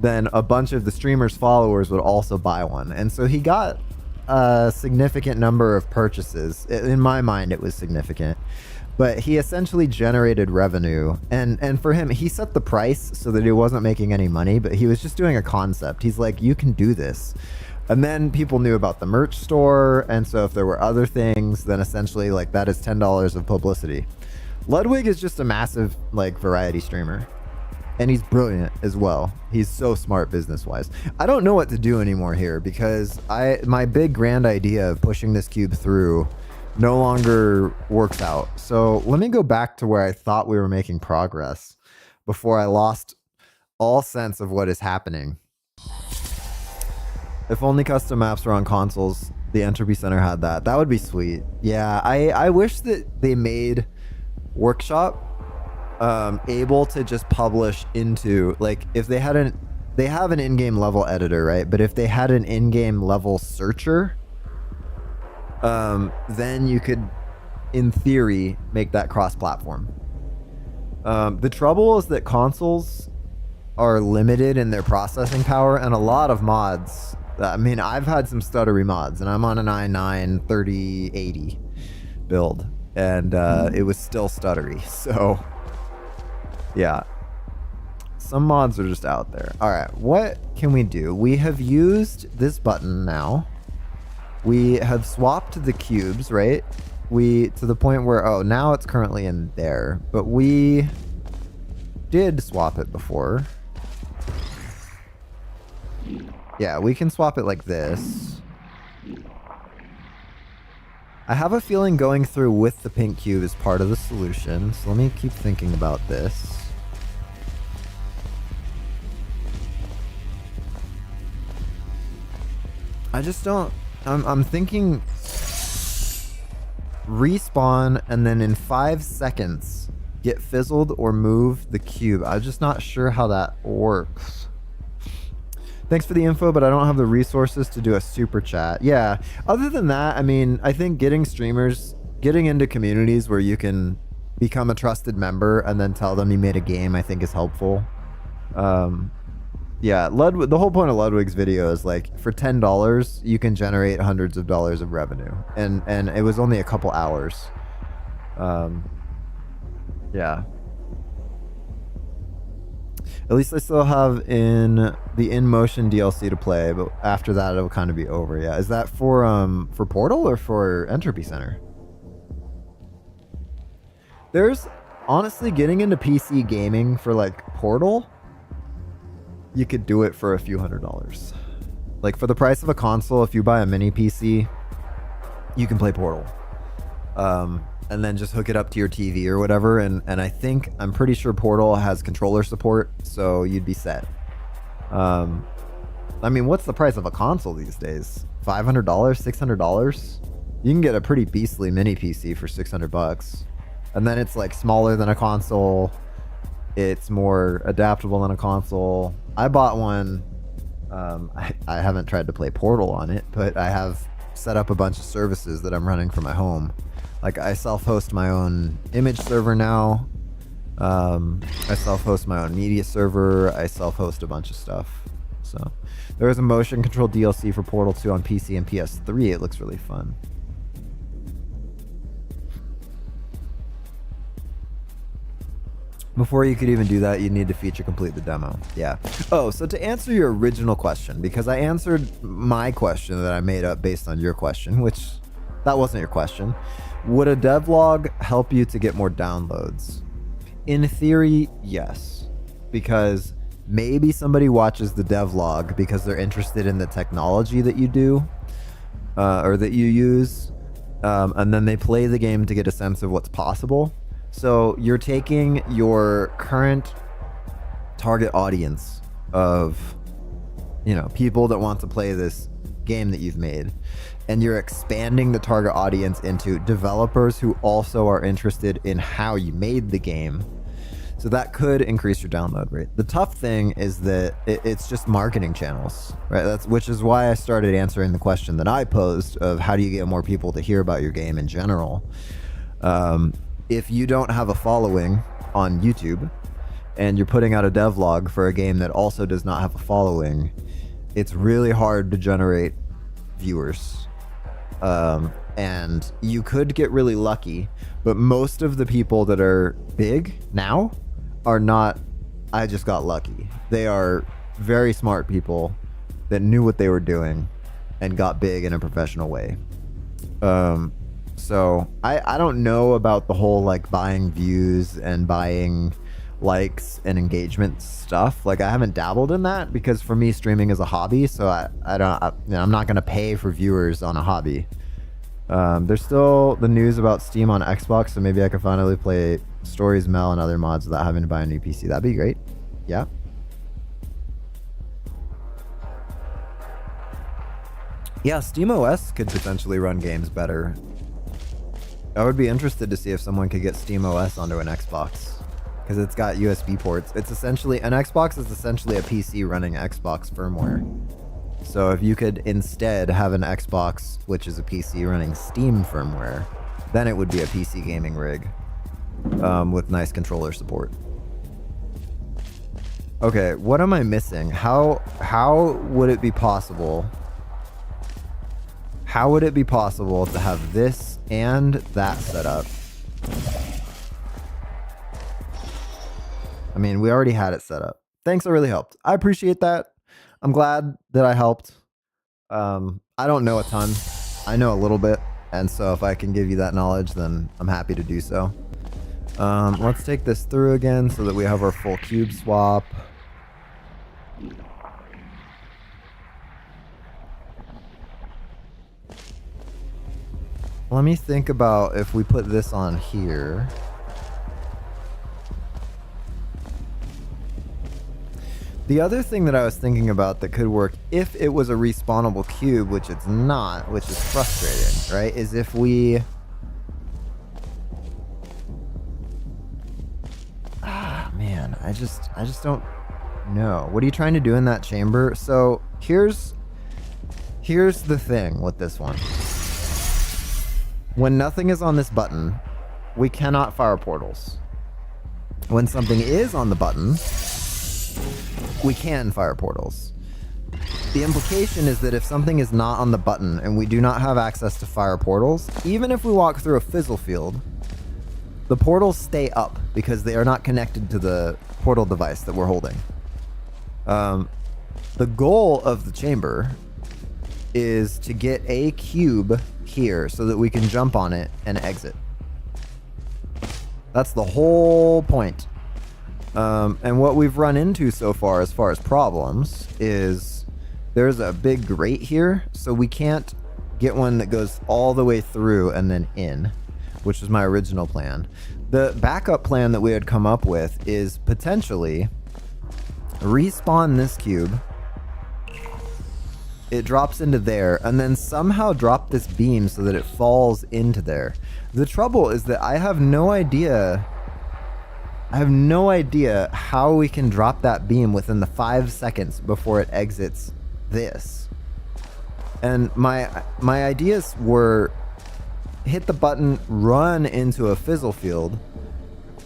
then a bunch of the streamer's followers would also buy one. And so he got a significant number of purchases. In my mind, it was significant, but he essentially generated revenue. And for him, he set the price so that he wasn't making any money, but he was just doing a concept. He's like, you can do this. And then people knew about the merch store. And so if there were other things, then essentially like that is $10 of publicity. Ludwig is just a massive like variety streamer. And he's brilliant as well. He's so smart business-wise. I don't know what to do anymore here because my big grand idea of pushing this cube through no longer works out. So let me go back to where I thought we were making progress before I lost all sense of what is happening. If only custom maps were on consoles, the Entropy Center had that. That would be sweet. Yeah, I wish that they made Workshop able to just publish into, like, if they have an in-game level editor, right? But if they had an in-game level searcher, then you could, in theory, make that cross-platform. The trouble is that consoles are limited in their processing power, and a lot of mods, I mean, I've had some stuttery mods, and I'm on an i9 3080 build, and it was still stuttery, so yeah, some mods are just out there. All right, what can we do? We have used this button now. We have swapped the cubes, right? To the point where, oh, now it's currently in there, but we did swap it before. Yeah, we can swap it like this. I have a feeling going through with the pink cube is part of the solution. So let me keep thinking about this. I just don't... I'm thinking... respawn and then in 5 seconds get fizzled or move the cube. I'm just not sure how that works. Thanks for the info, but I don't have the resources to do a super chat. Yeah, other than that, I mean, I think getting streamers, getting into communities where you can become a trusted member and then tell them you made a game, I think is helpful. Yeah, the whole point of Ludwig's video is like, for $10, you can generate hundreds of dollars of revenue. And it was only a couple hours. Yeah. At least I still have the in-motion DLC to play, but after that it'll kind of be over. Yeah, is that for Portal or for Entropy Center? There's honestly getting into PC gaming for like Portal. You could do it for a few $100s. Like for the price of a console, if you buy a mini PC, you can play Portal. And then just hook it up to your TV or whatever. And I'm pretty sure Portal has controller support, so you'd be set. I mean, what's the price of a console these days? $500, $600? You can get a pretty beastly mini PC for $600. And then it's like smaller than a console. It's more adaptable than a console. I bought one. I haven't tried to play Portal on it, but I have set up a bunch of services that I'm running from my home. Like I self-host my own image server now. I self-host my own media server. I self-host a bunch of stuff. So there is a motion control DLC for Portal 2 on PC and PS3. It looks really fun. Before you could even do that, you need to feature complete the demo. Yeah. Oh, so to answer your original question, because I answered my question that I made up based on your question, which that wasn't your question. Would a devlog help you to get more downloads? In theory, yes. Because maybe somebody watches the devlog because they're interested in the technology that you do, or that you use, and then they play the game to get a sense of what's possible. So you're taking your current target audience of, people that want to play this game that you've made, and you're expanding the target audience into developers who also are interested in how you made the game. So that could increase your download rate. The tough thing is that it's just marketing channels, right? Which is why I started answering the question that I posed of how do you get more people to hear about your game in general. If you don't have a following on YouTube and you're putting out a devlog for a game that also does not have a following, it's really hard to generate viewers. And you could get really lucky, but most of the people that are big now are not, I just got lucky. They are very smart people that knew what they were doing and got big in a professional way. So I don't know about the whole like buying views and buying likes and engagement stuff. Like I haven't dabbled in that because for me streaming is a hobby. So I'm not going to pay for viewers on a hobby. There's still the news about Steam on Xbox. So maybe I could finally play Stories Mel and other mods without having to buy a new PC. That'd be great. Yeah. Yeah, SteamOS could potentially run games better. I would be interested to see if someone could get SteamOS onto an Xbox, because it's got USB ports. It's essentially, an Xbox is essentially a PC running Xbox firmware. So if you could instead have an Xbox, which is a PC running Steam firmware, then it would be a PC gaming rig with nice controller support. Okay, what am I missing? How would it be possible? How would it be possible to have this and that set up? I mean, we already had it set up. Thanks, that really helped. I appreciate that. I'm glad that I helped. I don't know a ton. I know a little bit. And so if I can give you that knowledge, then I'm happy to do so. Let's take this through again so that we have our full cube swap. Let me think about if we put this on here. The other thing that I was thinking about that could work if it was a respawnable cube, which it's not, which is frustrating, right? Is if we... Man, I just don't know. What are you trying to do in that chamber? So here's the thing with this one. When nothing is on this button, we cannot fire portals. When something is on the button, we can fire portals. The implication is that if something is not on the button and we do not have access to fire portals, even if we walk through a fizzle field, the portals stay up because they are not connected to the portal device that we're holding. The goal of the chamber is to get a cube here so that we can jump on it and exit. That's the whole point. And what we've run into so far as problems is there's a big grate here, so we can't get one that goes all the way through and then in, which was my original plan. The backup plan that we had come up with is potentially respawn this cube, it drops into there, and then somehow drop this beam so that it falls into there. The trouble is that I have no idea how we can drop that beam within the 5 seconds before it exits this. And my ideas were hit the button, run into a fizzle field,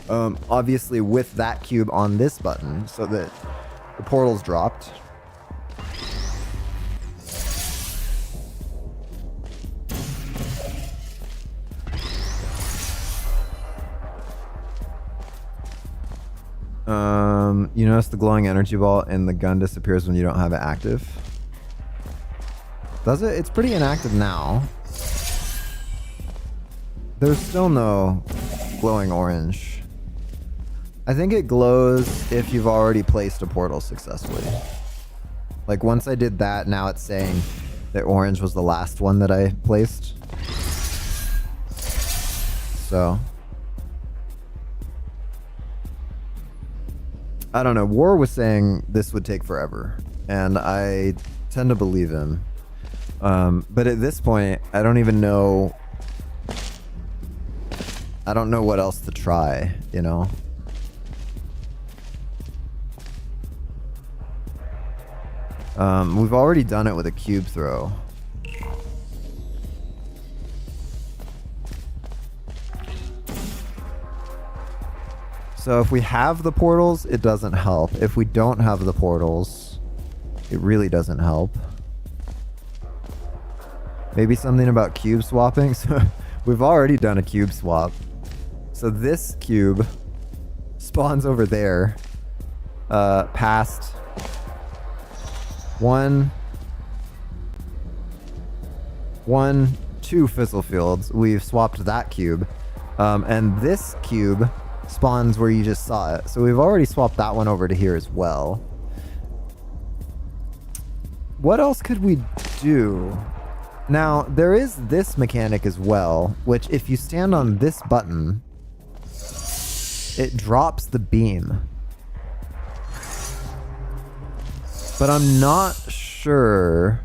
obviously with that cube on this button so that the portal's dropped. You notice the glowing energy ball and the gun disappears when you don't have it active. Does it? It's pretty inactive now. There's still no glowing orange. I think it glows if you've already placed a portal successfully. Like once I did that, now it's saying that orange was the last one that I placed. So I don't know. War was saying this would take forever, and I tend to believe him. But at this point, I don't even know. I don't know what else to try, you know? We've already done it with a cube throw. So if we have the portals, it doesn't help. If we don't have the portals, it really doesn't help. Maybe something about cube swapping. So we've already done a cube swap. So this cube spawns over there, past two fizzle fields. We've swapped that cube, and this cube spawns where you just saw it. So we've already swapped that one over to here as well. What else could we do? Now, there is this mechanic as well, which if you stand on this button, it drops the beam. But I'm not sure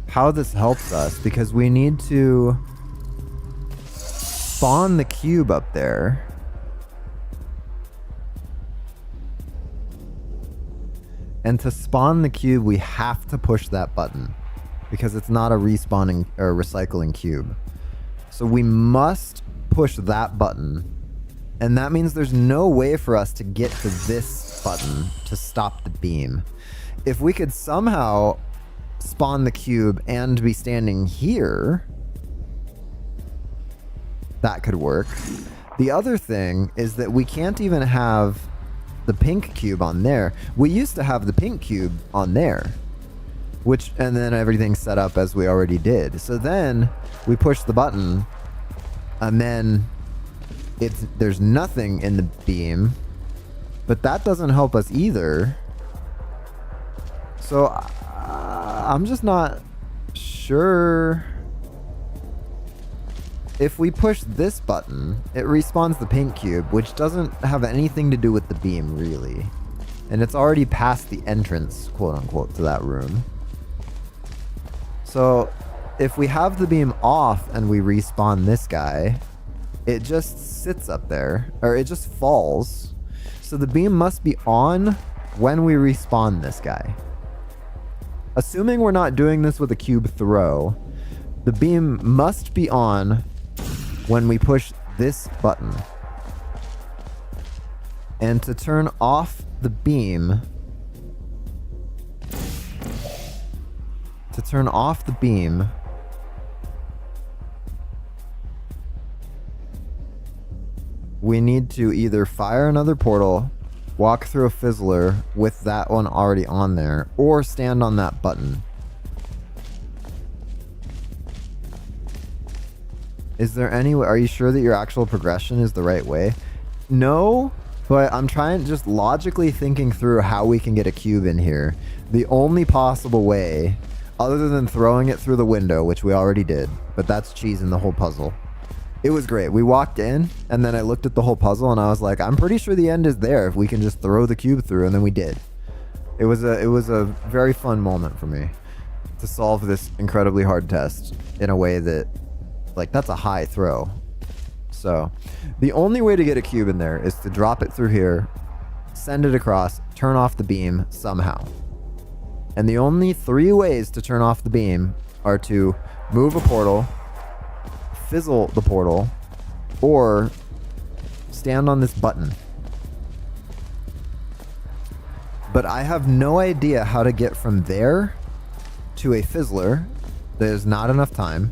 how this helps us because we need to spawn the cube up there. And to spawn the cube, we have to push that button because it's not a respawning or recycling cube. So we must push that button. And that means there's no way for us to get to this button to stop the beam. If we could somehow spawn the cube and be standing here, that could work. The other thing is that we can't even have the pink cube on there. We used to have the pink cube on there, and then everything's set up as we already did. So then we push the button and then there's nothing in the beam, but that doesn't help us either. So I'm just not sure if we push this button, it respawns the paint cube, which doesn't have anything to do with the beam, really. And it's already past the entrance, quote unquote, to that room. So if we have the beam off and we respawn this guy, it just sits up there, or it just falls. So the beam must be on when we respawn this guy. Assuming we're not doing this with a cube throw, the beam must be on when we push this button. And to turn off the beam, we need to either fire another portal, walk through a fizzler with that one already on there, or stand on that button. Is there any way? Are you sure that your actual progression is the right way? No, but I'm trying, just logically thinking through how we can get a cube in here. The only possible way, other than throwing it through the window, which we already did, but that's cheesing the whole puzzle. It was great. We walked in, and then I looked at the whole puzzle, and I was like, I'm pretty sure the end is there if we can just throw the cube through, and then we did. It was a very fun moment for me to solve this incredibly hard test in a way that, like, that's a high throw. So the only way to get a cube in there is to drop it through here, send it across, turn off the beam somehow. And the only 3 ways to turn off the beam are to move a portal, fizzle the portal, or stand on this button. But I have no idea how to get from there to a fizzler. There's not enough time.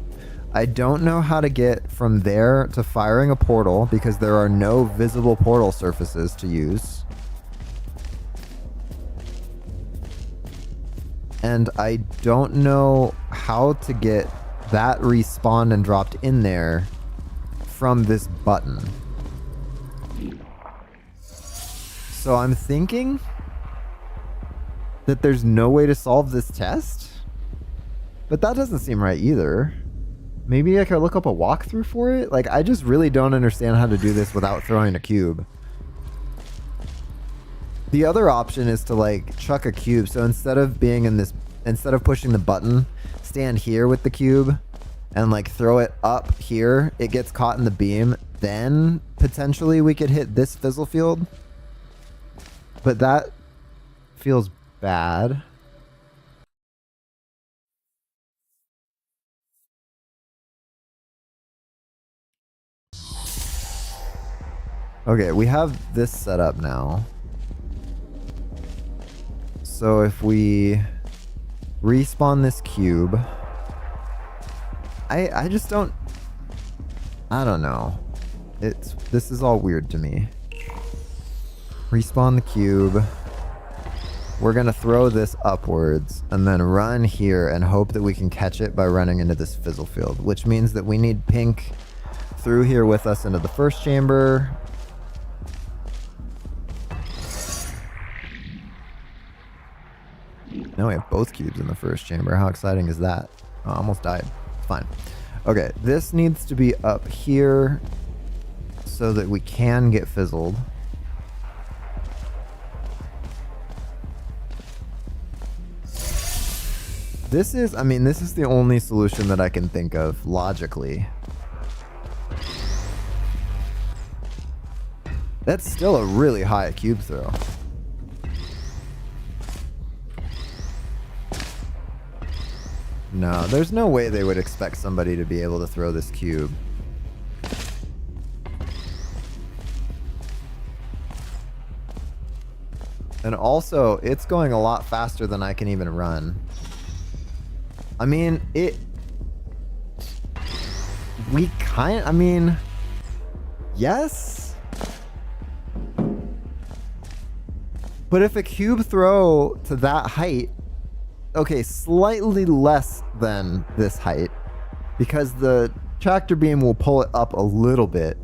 I don't know how to get from there to firing a portal because there are no visible portal surfaces to use. And I don't know how to get that respawned and dropped in there from this button. So I'm thinking that there's no way to solve this test, but that doesn't seem right either. Maybe I could look up a walkthrough for it? Like, I just really don't understand how to do this without throwing a cube. The other option is to, like, chuck a cube. So instead of being in this, instead of pushing the button, stand here with the cube and, like, throw it up here. It gets caught in the beam. Then potentially we could hit this fizzle field. But that feels bad. Okay, we have this set up now. So if we respawn this cube, I just don't, I don't know. This is all weird to me. Respawn the cube. We're gonna throw this upwards and then run here and hope that we can catch it by running into this fizzle field, which means that we need pink through here with us into the first chamber. Now we have both cubes in the first chamber. How exciting is that? Oh, I almost died. Fine. Okay, this needs to be up here so that we can get fizzled. This is, I mean, this is the only solution that I can think of logically. That's still a really high cube throw. No, there's no way they would expect somebody to be able to throw this cube. And also, it's going a lot faster than I can even run. I mean, I mean, yes? But if a cube throw to that height, okay, slightly less than this height, because the tractor beam will pull it up a little bit,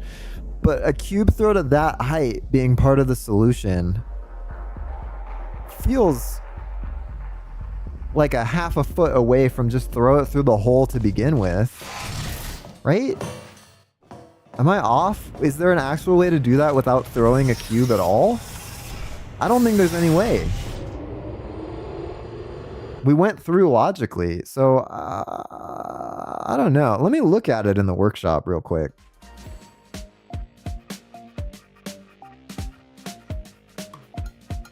but a cube throw to that height being part of the solution feels like a half a foot away from just throw it through the hole to begin with, right? Am I off? Is there an actual way to do that without throwing a cube at all? I don't think there's any way. We went through logically, so I don't know. Let me look at it in the workshop real quick.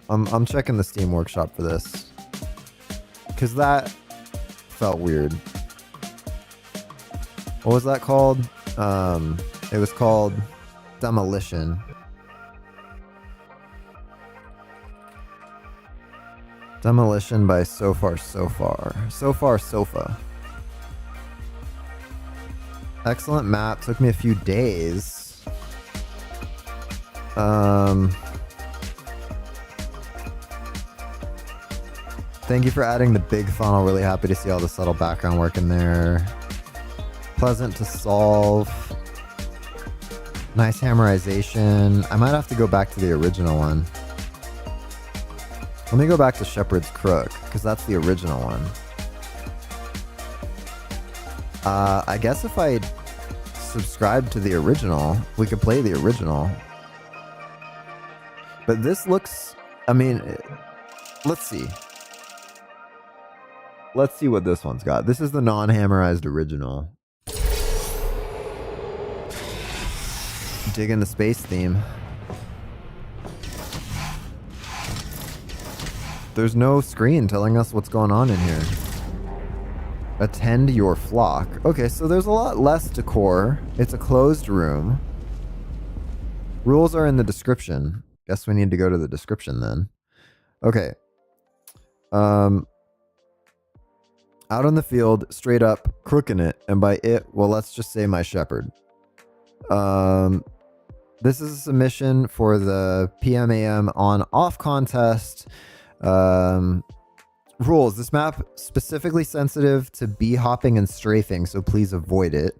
I'm checking the Steam workshop for this, because that felt weird. What was that called? It was called Demolition. Demolition by SofarSofa. Excellent map. Took me a few days. Thank you for adding the big funnel. Really happy to see all the subtle background work in there. Pleasant to solve. Nice hammerization. I might have to go back to the original one. Let me go back to Shepherd's Crook, because that's the original one. I guess if I subscribe to the original, we could play the original. But this looks... I mean, let's see. Let's see what this one's got. This is the non-hammerized original. Digging the space theme. There's no screen telling us what's going on in here. Attend your flock. Okay, so there's a lot less decor. It's a closed room. Rules are in the description. Guess we need to go to the description then. Okay. Out on the field, straight up, crooking it. And by it, well, let's just say my shepherd. This is a submission for the PMaM on-off contest. Rules. This map specifically sensitive to bee hopping and strafing, so please avoid it.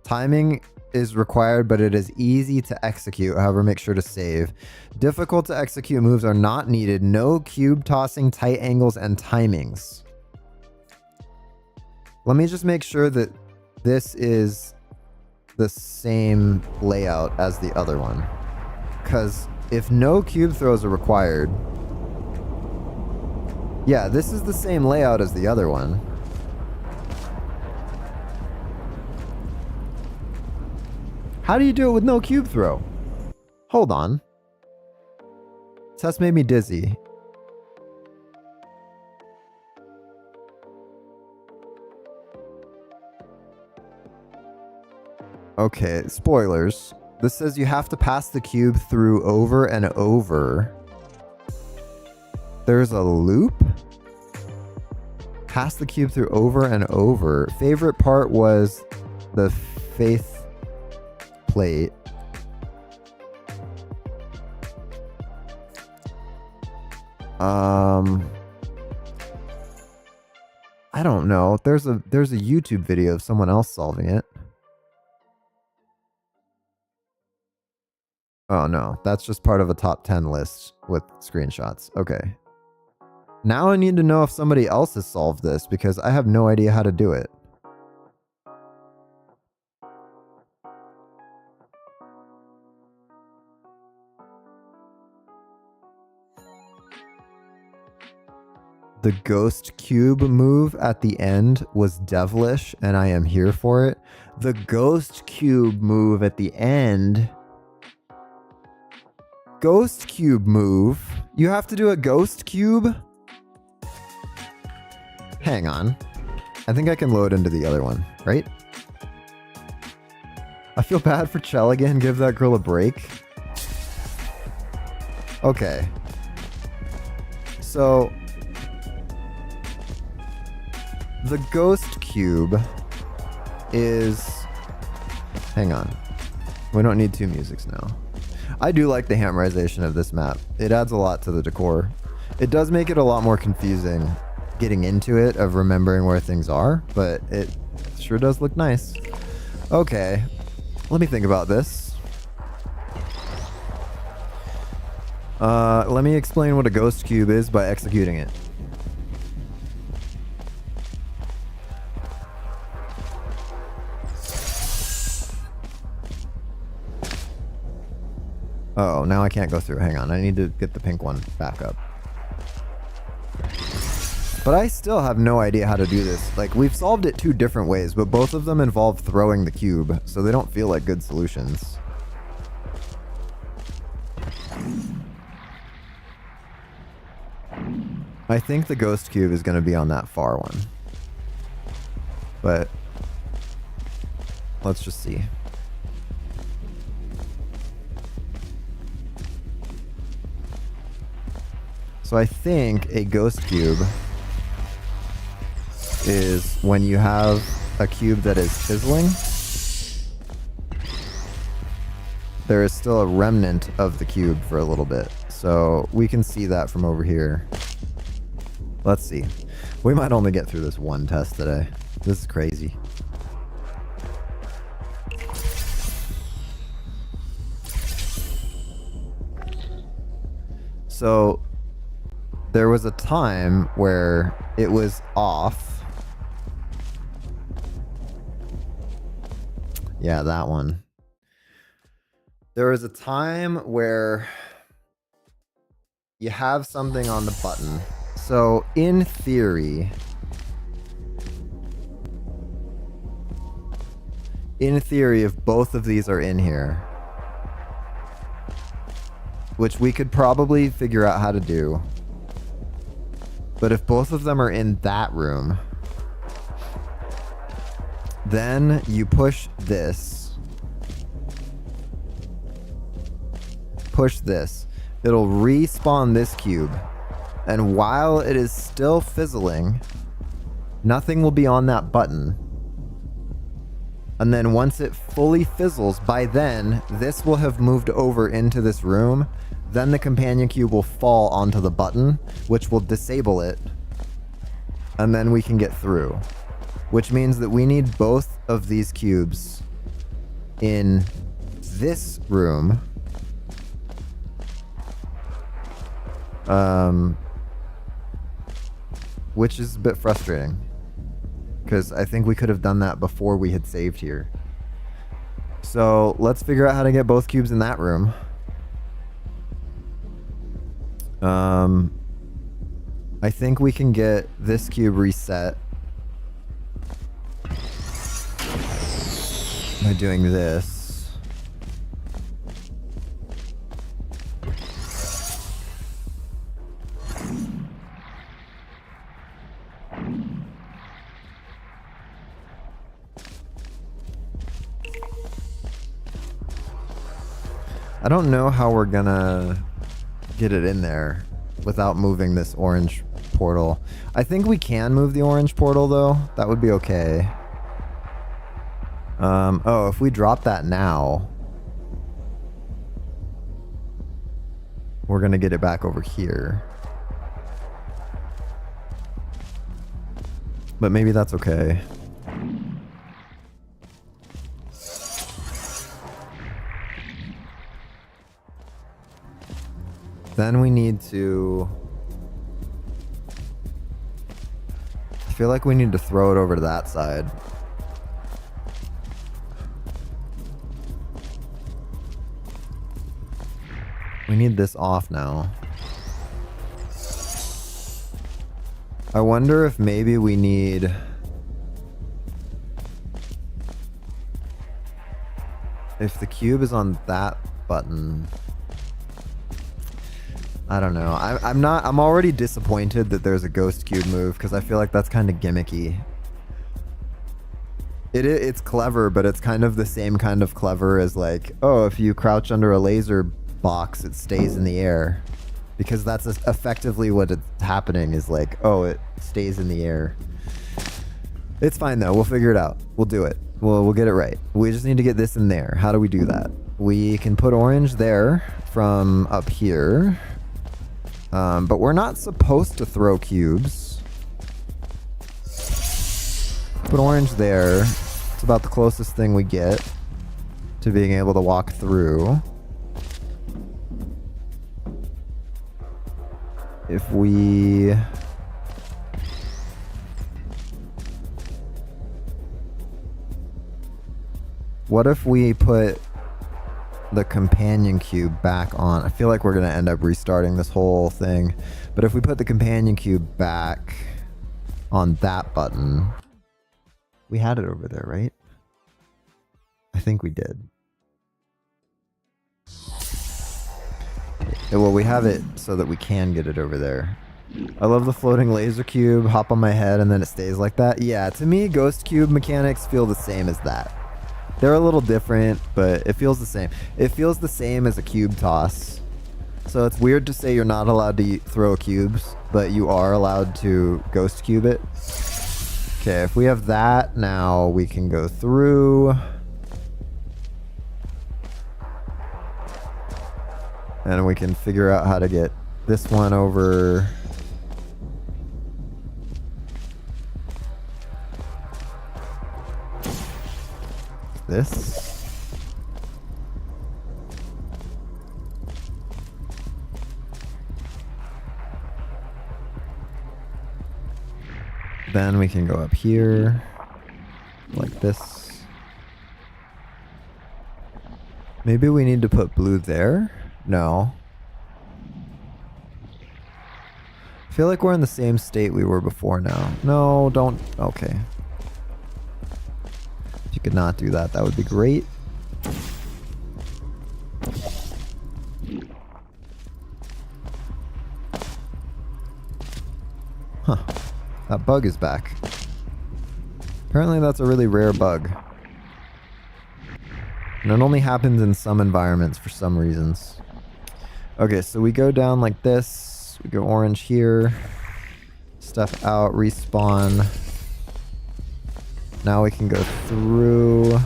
Timing is required, but it is easy to execute. However, make sure to save. Difficult to execute moves are not needed. No cube tossing, tight angles, and timings. Let me just make sure that this is the same layout as the other one. Because if no cube throws are required... Yeah, this is the same layout as the other one. How do you do it with no cube throw? Hold on. Test made me dizzy. Okay, spoilers. This says you have to pass the cube through over and over. There's a loop? Pass the cube through over and over. Favorite part was the faith plate. I don't know. There's a YouTube video of someone else solving it. Oh no, that's just part of a top 10 list with screenshots. Okay. Now I need to know if somebody else has solved this because I have no idea how to do it. The ghost cube move at the end was devilish and I am here for it. The ghost cube move at the end... Ghost cube move? You have to do a ghost cube? Hang on. I think I can load into the other one, right? I feel bad for Chell again. Give that girl a break. Okay. So... the ghost cube is... Hang on. We don't need two musics now. I do like the hammerization of this map. It adds a lot to the decor. It does make it a lot more confusing getting into it of remembering where things are, but it sure does look nice. Okay, let me think about this. Let me explain what a ghost cube is by executing it. Oh, now I can't go through. Hang on. I need to get the pink one back up. But I still have no idea how to do this. Like, we've solved it 2 different ways, but both of them involve throwing the cube, so they don't feel like good solutions. I think the ghost cube is going to be on that far one. But let's just see. So I think a ghost cube is when you have a cube that is fizzling. There is still a remnant of the cube for a little bit. So we can see that from over here. Let's see. We might only get through this one test today. This is crazy. So there was a time where it was off. Yeah, that one. There was a time where you have something on the button. So in theory, if both of these are in here, which we could probably figure out how to do, but if both of them are in that room, then you push this. Push this. It'll respawn this cube. And while it is still fizzling, nothing will be on that button. And then once it fully fizzles, by then, this will have moved over into this room. Then the companion cube will fall onto the button, which will disable it. And then we can get through. Which means that we need both of these cubes in this room. Which is a bit frustrating. Because I think we could have done that before we had saved here. So let's figure out how to get both cubes in that room. I think we can get this cube reset by doing this. I don't know how we're gonna get it in there without moving this orange portal. I think we can move the orange portal though. That would be okay. Oh, if we drop that now, we're gonna get it back over here. But maybe that's okay. Then we need to... I feel like we need to throw it over to that side. We need this off now. I wonder if maybe we need... If the cube is on that button... I don't know. I'm already disappointed that there's a ghost cube move because I feel like that's kind of gimmicky. It's clever, but it's kind of the same kind of clever as like, oh, if you crouch under a laser box, it stays in the air. Because that's effectively what it's happening is like, oh, it stays in the air. It's fine though. We'll figure it out. We'll do it. We'll get it right. We just need to get this in there. How do we do that? We can put orange there from up here. But we're not supposed to throw cubes. Put orange there. It's about the closest thing we get to being able to walk through. If we... What if we put the companion cube back on, I feel like we're going to end up restarting this whole thing. But if we put the companion cube back on that button, we had it over there, right? I think we did. Yeah, well, we have it so that we can get it over there. I love the floating laser cube, hop on my head, and then it stays like that. Yeah, to me, ghost cube mechanics feel the same as that. They're a little different, but it feels the same. It feels the same as a cube toss. So it's weird to say you're not allowed to throw cubes, but you are allowed to ghost cube it. Okay, if we have that, now we can go through. And we can figure out how to get this one over. This. Then we can go up here like this. Maybe we need to put blue there? No. I feel like we're in the same state we were before now. No, don't. Okay. If you could not do that, that would be great. Huh. That bug is back. Apparently that's a really rare bug. And it only happens in some environments for some reasons. Okay, so we go down like this. We go orange here. Stuff out, respawn. Now we can go through.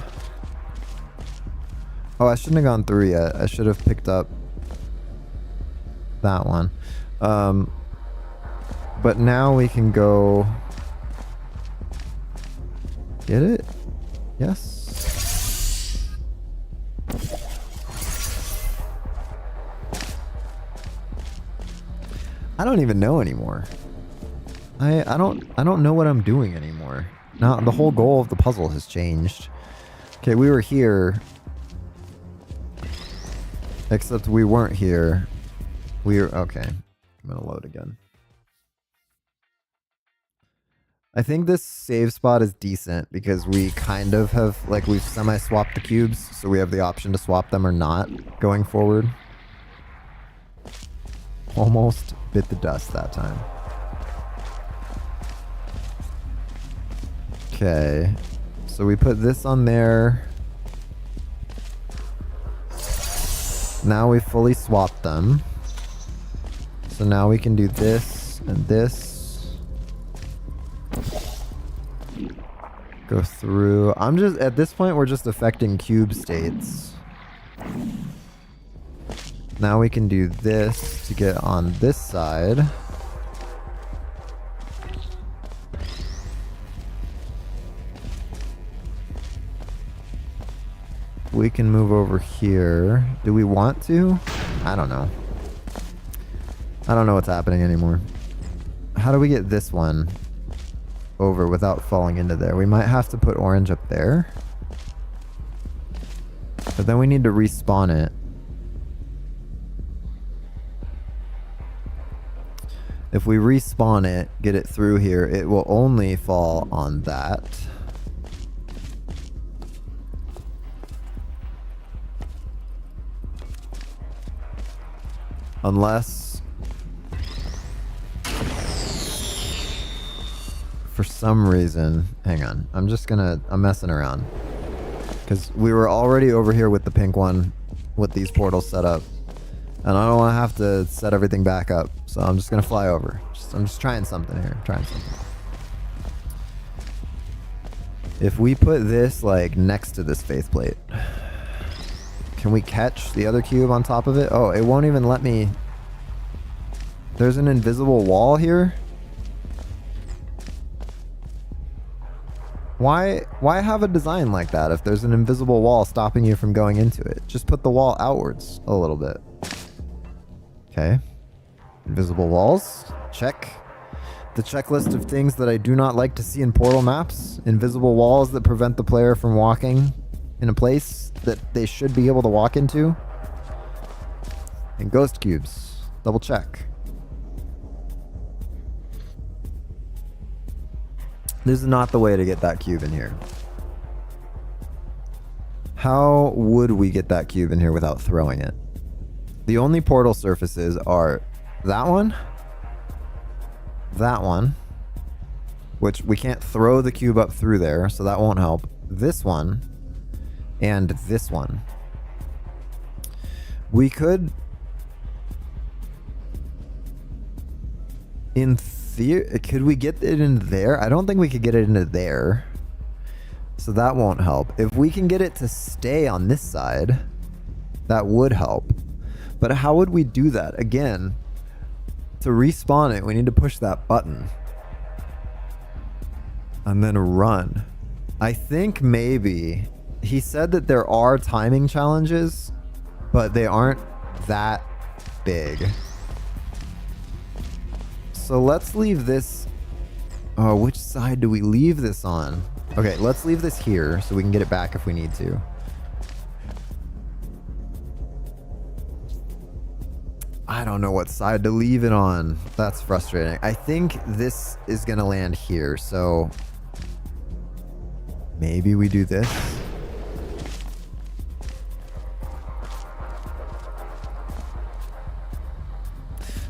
Oh, I shouldn't have gone through yet. I should have picked up that one. But now we can go. Get it? Yes. I don't even know anymore. I don't know what I'm doing anymore. Now the whole goal of the puzzle has changed. Okay, we were here. Except we weren't here. We were okay. I'm gonna load again. I think this save spot is decent because we kind of have, like, we've semi-swapped the cubes, so we have the option to swap them or not going forward. Almost bit the dust that time. Okay, so we put this on there. Now we fully swapped them. So now we can do this and this. Go through. I'm just, at this point, we're just affecting cube states. Now we can do this to get on this side. We can move over here. Do we want to? I don't know. I don't know what's happening anymore. How do we get this one over without falling into there? We might have to put orange up there. But then we need to respawn it. If we respawn it, get it through here, it will only fall on that. Unless, for some reason, hang on, I'm messing around. Because we were already over here with the pink one, with these portals set up. And I don't want to have to set everything back up, so I'm just going to fly over. I'm just trying something here, If we put this, like, next to this faith plate, can we catch the other cube on top of it? Oh, it won't even let me. There's an invisible wall here? Why have a design like that if there's an invisible wall stopping you from going into it? Just put the wall outwards a little bit. Okay. Invisible walls. Check. The checklist of things that I do not like to see in portal maps. Invisible walls that prevent the player from walking in a place that they should be able to walk into. And ghost cubes. Double check. This is not the way to get that cube in here. How would we get that cube in here without throwing it? The only portal surfaces are that one, which we can't throw the cube up through there, so that won't help. This one, and this one. We could, in theory, could we get it in there? I don't think we could get it into there. So that won't help. If we can get it to stay on this side, that would help. But how would we do that? Again, to respawn it, we need to push that button. And then run. I think maybe he said that there are timing challenges, but they aren't that big. So let's leave this. Oh, which side do we leave this on? Okay, let's leave this here so we can get it back if we need to. I don't know what side to leave it on. That's frustrating. I think this is going to land here, so maybe we do this.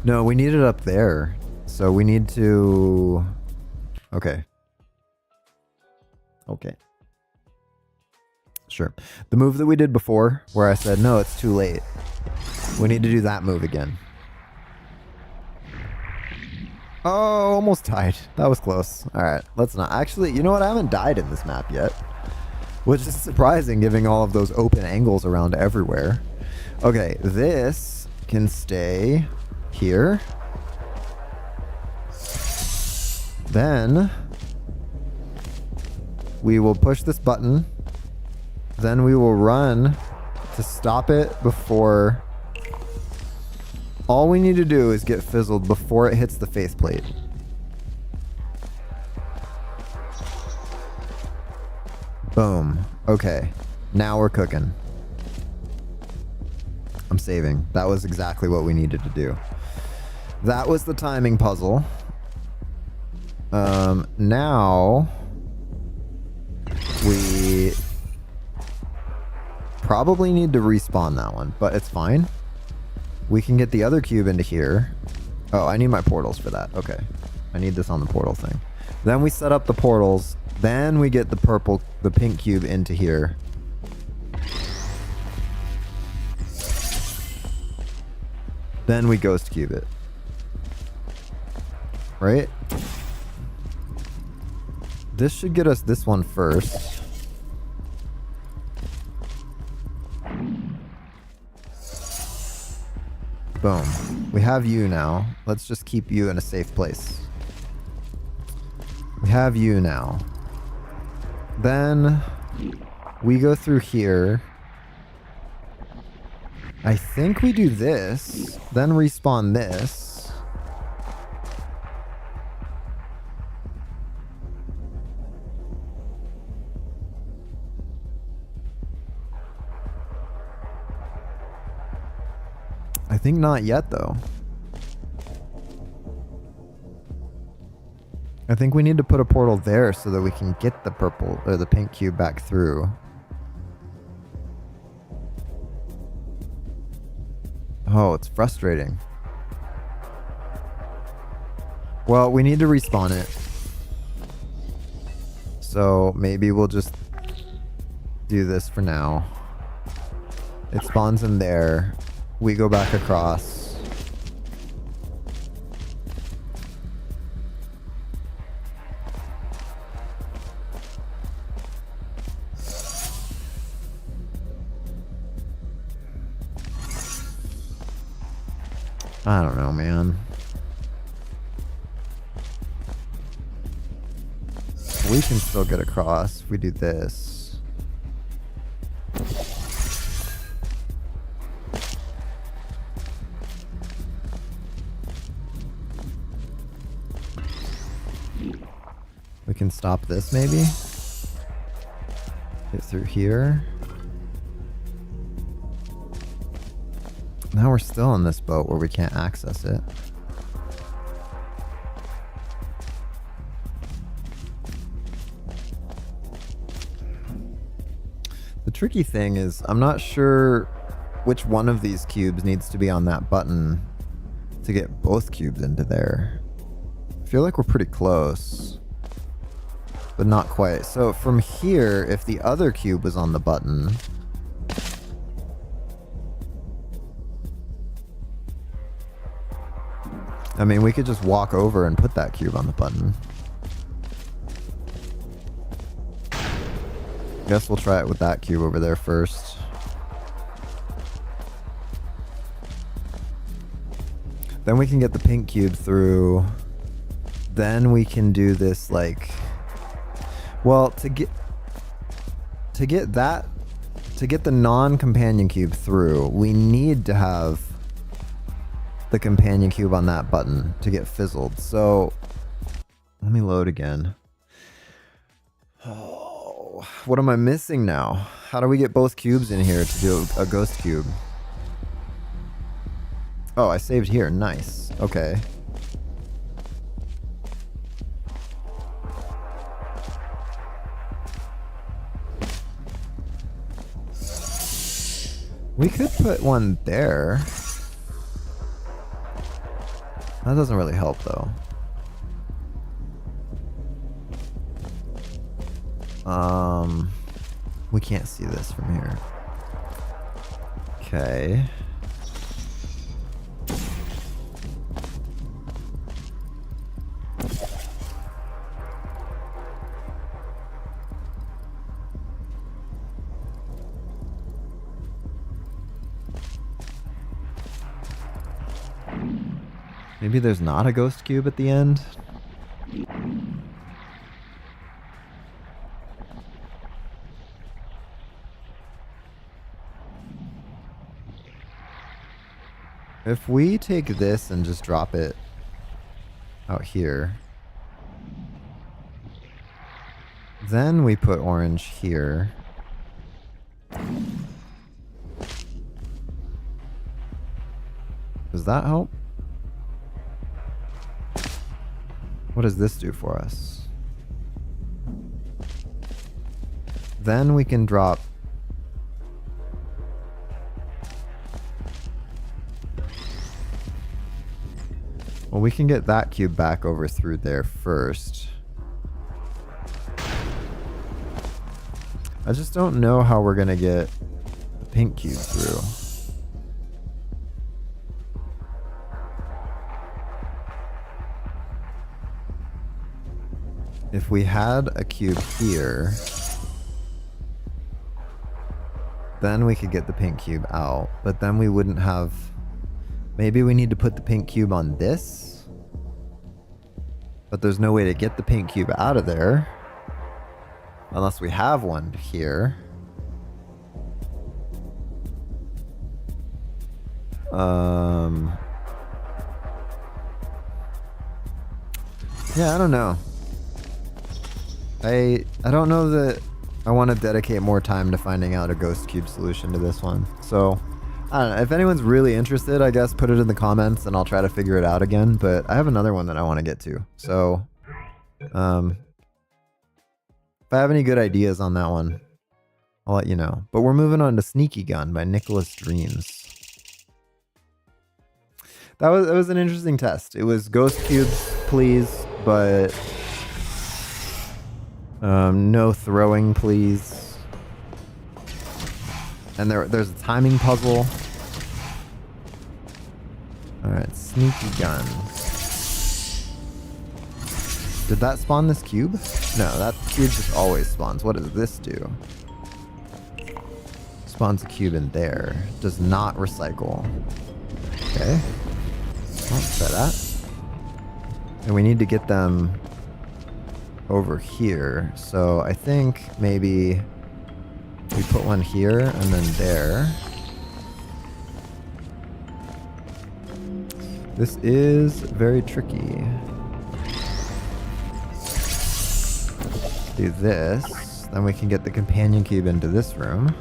No, we need it up there. So we need to... Okay. Okay. Sure. The move that we did before, where I said, no, it's too late. We need to do that move again. Oh, almost died. That was close. All right, let's not. Actually, you know what? I haven't died in this map yet, which is surprising given all of those open angles around everywhere. Okay, this can stay here. Then we will push this button. Then we will run to stop it before... All we need to do is get fizzled before it hits the faceplate. Boom. Okay. Now we're cooking. I'm saving. That was exactly what we needed to do. That was the timing puzzle. Now... we... probably need to respawn that one, but it's fine. We can get the other cube into here. Oh, I need my portals for that. Okay. I need this on the portal thing. Then we set up the portals. Then we get the pink cube into here. Then we ghost cube it. Right? This should get us this one first. Boom. We have you now. Let's just keep you in a safe place. We have you now. Then we go through here. I think we do this, then respawn this. I think not yet, though. I think we need to put a portal there so that we can get the purple or the pink cube back through. Oh, it's frustrating. Well, we need to respawn it. So maybe we'll just do this for now. It spawns in there. We go back across. I don't know, man. We can still get across if we do this. We can stop this maybe. Get through here. Now we're still on this boat where we can't access it. The tricky thing is I'm not sure which one of these cubes needs to be on that button to get both cubes into there. I feel like we're pretty close, but not quite. So from here, if the other cube was on the button, I mean, we could just walk over and put that cube on the button. Guess we'll try it with that cube over there first. Then we can get the pink cube through. Then we can do this like, well, to get the non-companion cube through, we need to have the companion cube on that button to get fizzled. So let me load again. Oh, what am I missing now? How do we get both cubes in here to do a ghost cube? Oh, I saved here. Nice. Okay. We could put one there. That doesn't really help though. We can't see this from here. Okay. Maybe there's not a ghost cube at the end? If we take this and just drop it out here, then we put orange here. Does that help? What does this do for us? Then we can drop well, we can get that cube back over through there first. I just don't know how we're gonna get the pink cube through. If we had a cube here, then we could get the pink cube out, but then we wouldn't have... Maybe we need to put the pink cube on this, but there's no way to get the pink cube out of there unless we have one here. Yeah, I don't know. I don't know that I want to dedicate more time to finding out a ghost cube solution to this one. So, I don't know. If anyone's really interested, I guess put it in the comments and I'll try to figure it out again. But I have another one that I want to get to. So, if I have any good ideas on that one, I'll let you know. But we're moving on to Sneaky Gun by NicolasDreams. That was an interesting test. It was ghost cubes, please, but no throwing, please. And there's a timing puzzle. Alright, Sneaky Gun. Did that spawn this cube? No, that cube just always spawns. What does this do? Spawns a cube in there. Does not recycle. Okay. Well, let's try that. And we need to get them over here. So I think maybe we put one here and then there. This is very tricky. Do this, then we can get the companion cube into this room.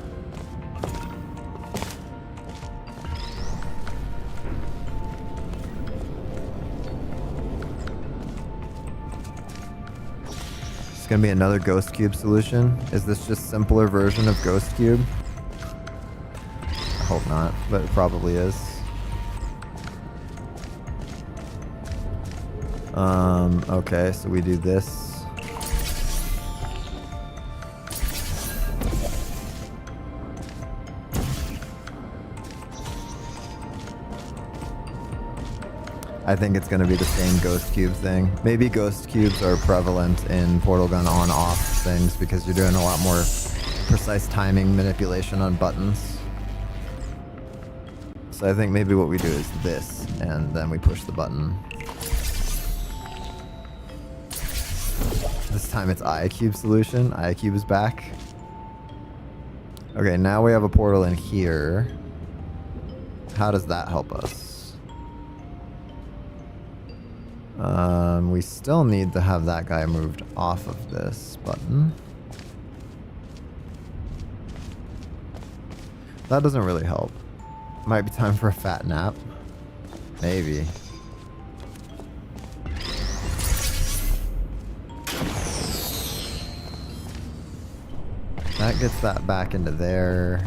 It's gonna be another ghost cube solution. Is this just simpler version of ghost cube? I hope not, but it probably is. Okay, so we do this. I think it's going to be the same ghost cube thing. Maybe ghost cubes are prevalent in portal gun on-off things because you're doing a lot more precise timing manipulation on buttons. So I think maybe what we do is this, and then we push the button. This time it's I-cube solution. I-cube is back. Okay, now we have a portal in here. How does that help us? We still need to have that guy moved off of this button. That doesn't really help. Might be time for a fat nap. Maybe. That gets that back into there.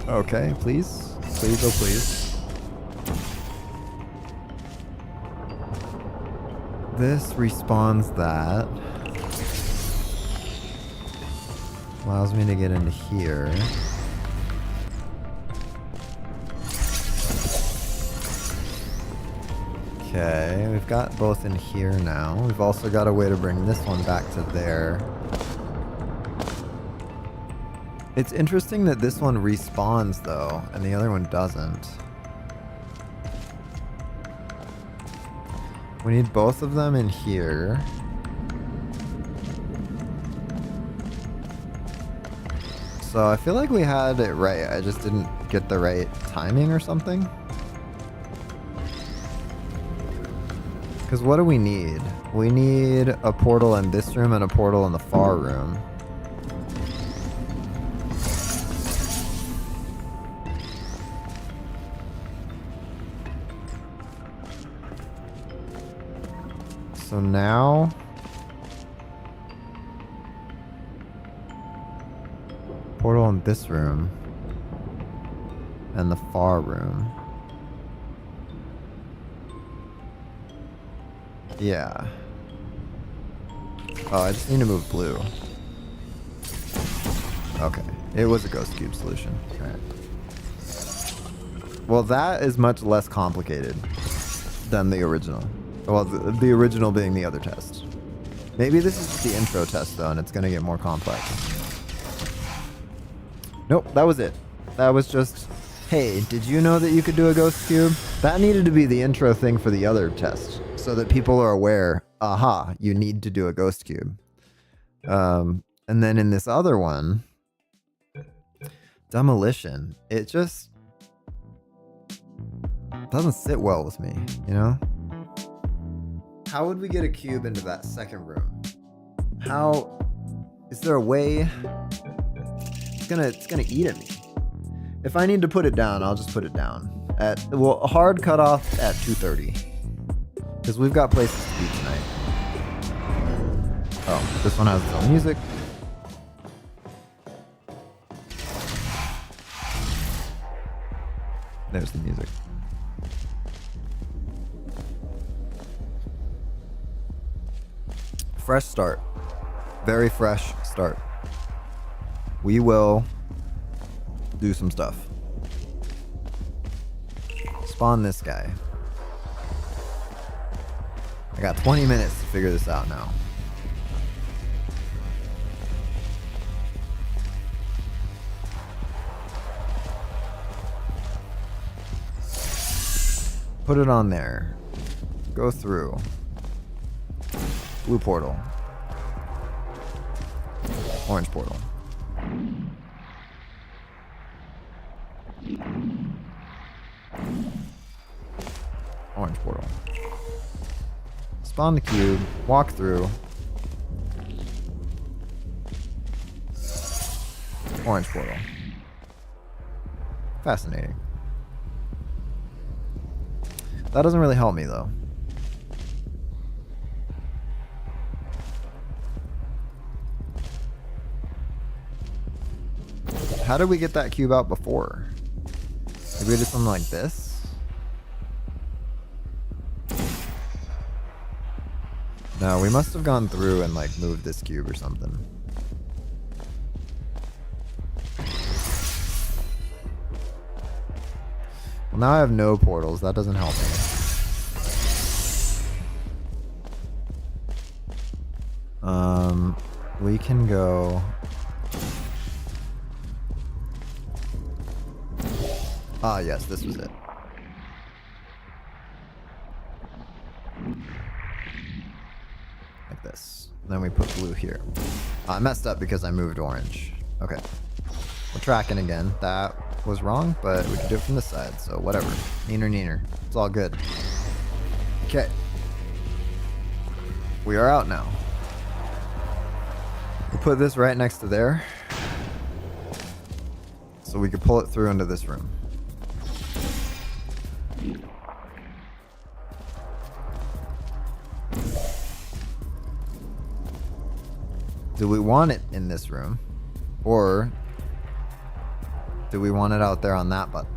Okay, please. Please, oh please. This respawns that. Allows me to get into here. Okay, we've got both in here now. We've also got a way to bring this one back to there. It's interesting that this one respawns though, and the other one doesn't. We need both of them in here. So I feel like we had it right. I just didn't get the right timing or something. Because what do we need? We need a portal in this room and a portal in the far room. So now portal in this room and the far room. Yeah. Oh, I just need to move blue. Okay. It was a ghost cube solution. All right. Well, that is much less complicated than the original. Well, the original being the other test. Maybe this is just the intro test, though, and it's going to get more complex. Nope, that was it. That was just, hey, did you know that you could do a ghost cube? That needed to be the intro thing for the other test, so that people are aware, aha, you need to do a ghost cube. And then in this other one, demolition, it just doesn't sit well with me, you know? How would we get a cube into that second room? How, is there a way? It's gonna eat at me. If I need to put it down, I'll just put it down. Well, a hard cutoff at 2:30. Because we've got places to be tonight. Oh, this one has its own music. There's the music. Fresh start. Very fresh start. We will do some stuff. Spawn this guy. I got 20 minutes to figure this out now. Put it on there. Go through. Blue portal. Orange portal. Orange portal. Spawn the cube. Walk through. Orange portal. Fascinating. That doesn't really help me though. How did we get that cube out before? Did we do something like this? No, we must have gone through and like moved this cube or something. Well, now I have no portals. That doesn't help me. We can go... Ah, yes, this was it. Like this. And then we put blue here. I messed up because I moved orange. Okay. We're tracking again. That was wrong, but we can do it from this side, so whatever. Neener, neener. It's all good. Okay. We are out now. We'll put this right next to there. So we could pull it through into this room. Do we want it in this room? Or do we want it out there on that button?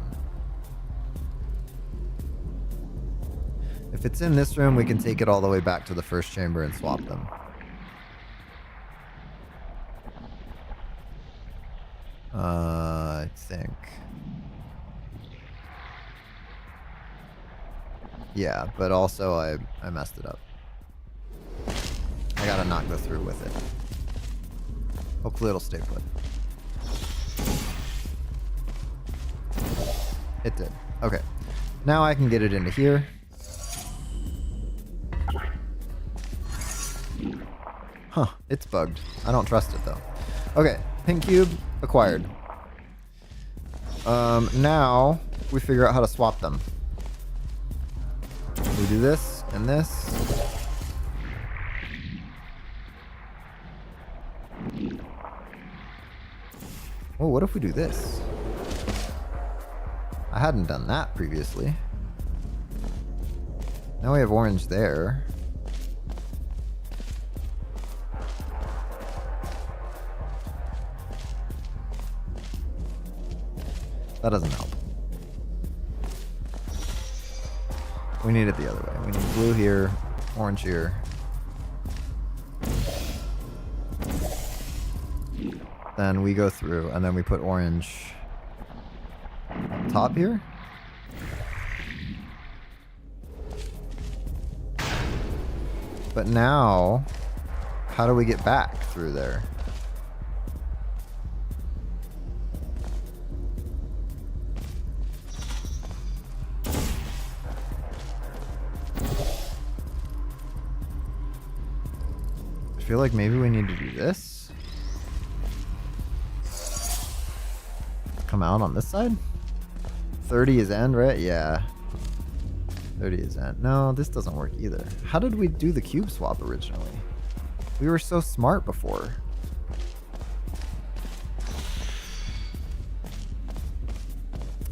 If it's in this room, we can take it all the way back to the first chamber and swap them. I think. Yeah, but also I messed it up. I gotta knock this through with it. Hopefully it'll stay put. It did. Okay. Now I can get it into here. Huh, it's bugged. I don't trust it though. Okay, pink cube acquired. Now we figure out how to swap them. We do this and this. Oh, what if we do this? I hadn't done that previously. Now we have orange there. That doesn't help. We need it the other way. We need blue here, orange here. Then we go through, and then we put orange on top here. But now, how do we get back through there? I feel like maybe we need to do this. Come out on this side? 30 is end, right? Yeah. 30 is end. No, this doesn't work either. How did we do the cube swap originally? We were so smart before.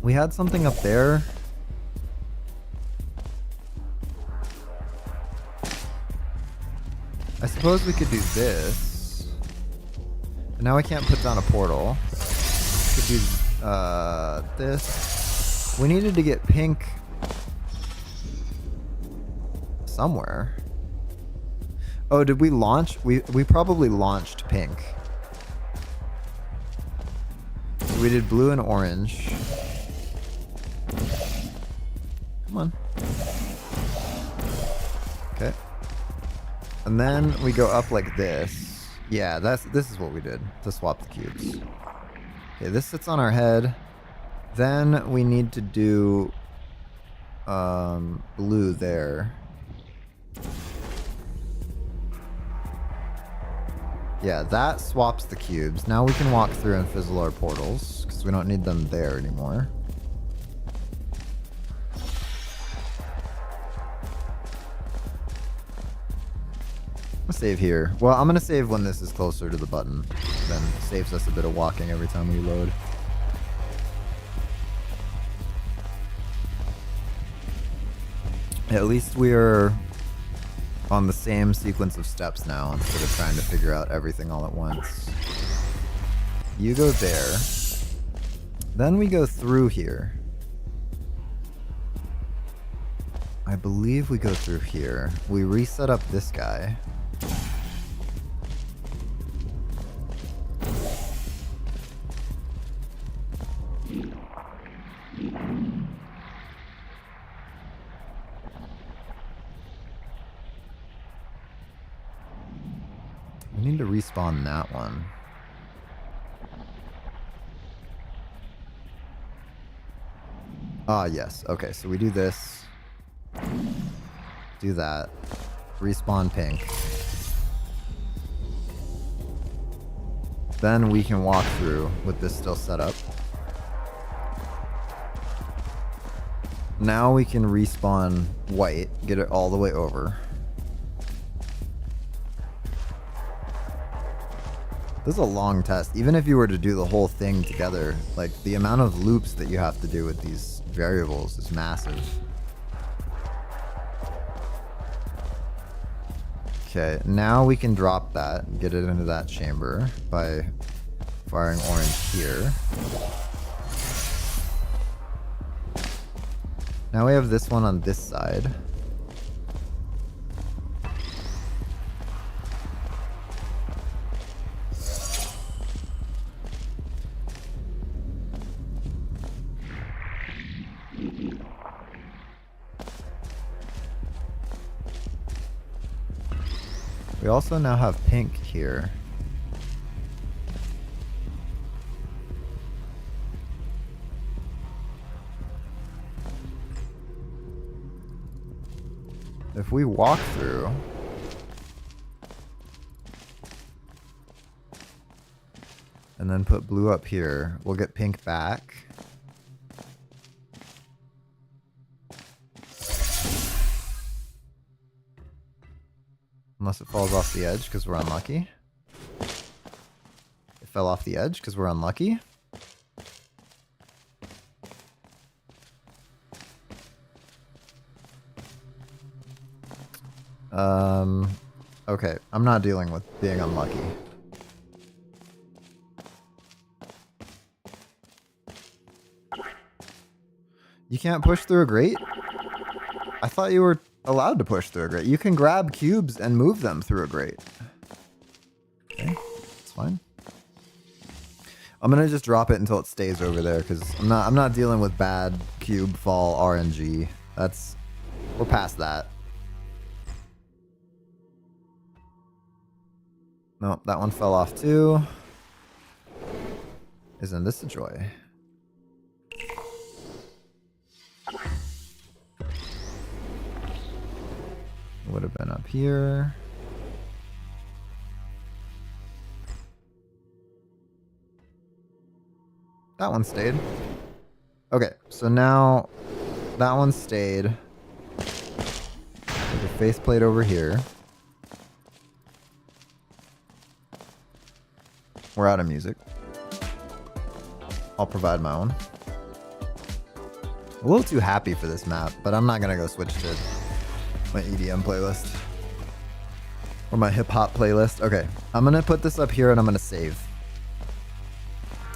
We had something up there. I suppose we could do this. But now I can't put down a portal. We could do this. We needed to get pink somewhere. Oh, did we launch? We probably launched pink. So we did blue and orange. Come on. Okay. And then we go up like this. Yeah, this is what we did to swap the cubes. Okay, this sits on our head. Then we need to do blue there. Yeah, that swaps the cubes. Now we can walk through and fizzle our portals because we don't need them there anymore. I'm gonna save here. Well, I'm gonna save when this is closer to the button. Then saves us a bit of walking every time we load. At least we're on the same sequence of steps now instead of trying to figure out everything all at once. You go there. Then we go through here. I believe we go through here. We reset up this guy. We need to respawn that one. Ah, yes. Okay, so we do this. Do that. Respawn pink. Then we can walk through with this still set up. Now we can respawn white, get it all the way over. This is a long test. Even if you were to do the whole thing together, like the amount of loops that you have to do with these variables is massive. Okay, now we can drop that and get it into that chamber by firing orange here. Now we have this one on this side. We also now have pink here. If we walk through, and then put blue up here, we'll get pink back. Unless it falls off the edge because we're unlucky. It fell off the edge because we're unlucky. Okay, I'm not dealing with being unlucky. You can't push through a grate? I thought you were allowed to push through a grate. You can grab cubes and move them through a grate. Okay, it's fine. I'm gonna just drop it until it stays over there because I'm not dealing with bad cube fall RNG. We're past that. Nope, that one fell off too. Isn't this a joy? Would have been up here. That one stayed. Okay, so now that one stayed. Put the faceplate over here. We're out of music. I'll provide my own. A little too happy for this map, but I'm not gonna go switch to my EDM playlist. Or my hip hop playlist. Okay, I'm gonna put this up here and I'm gonna save.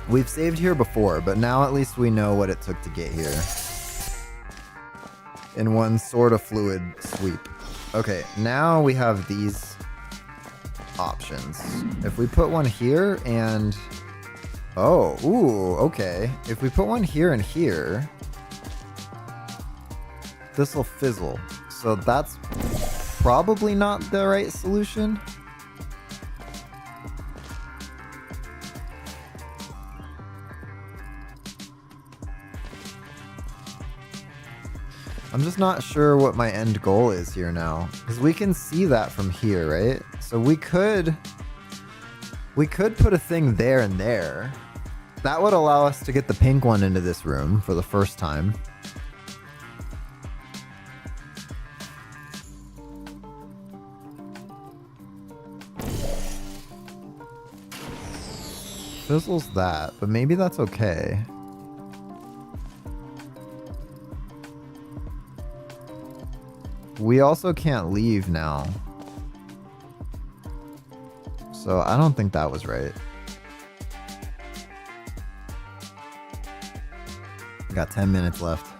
We've saved here before, but now at least we know what it took to get here. In one sort of fluid sweep. Okay, now we have these options. If we put one here and... Oh, ooh, okay. If we put one here and here, this will fizzle. So that's probably not the right solution. I'm just not sure what my end goal is here now. Because we can see that from here, right? So we could put a thing there and there. That would allow us to get the pink one into this room for the first time. Fizzles that, but maybe that's okay. We also can't leave now. So I don't think that was right. We got 10 minutes left.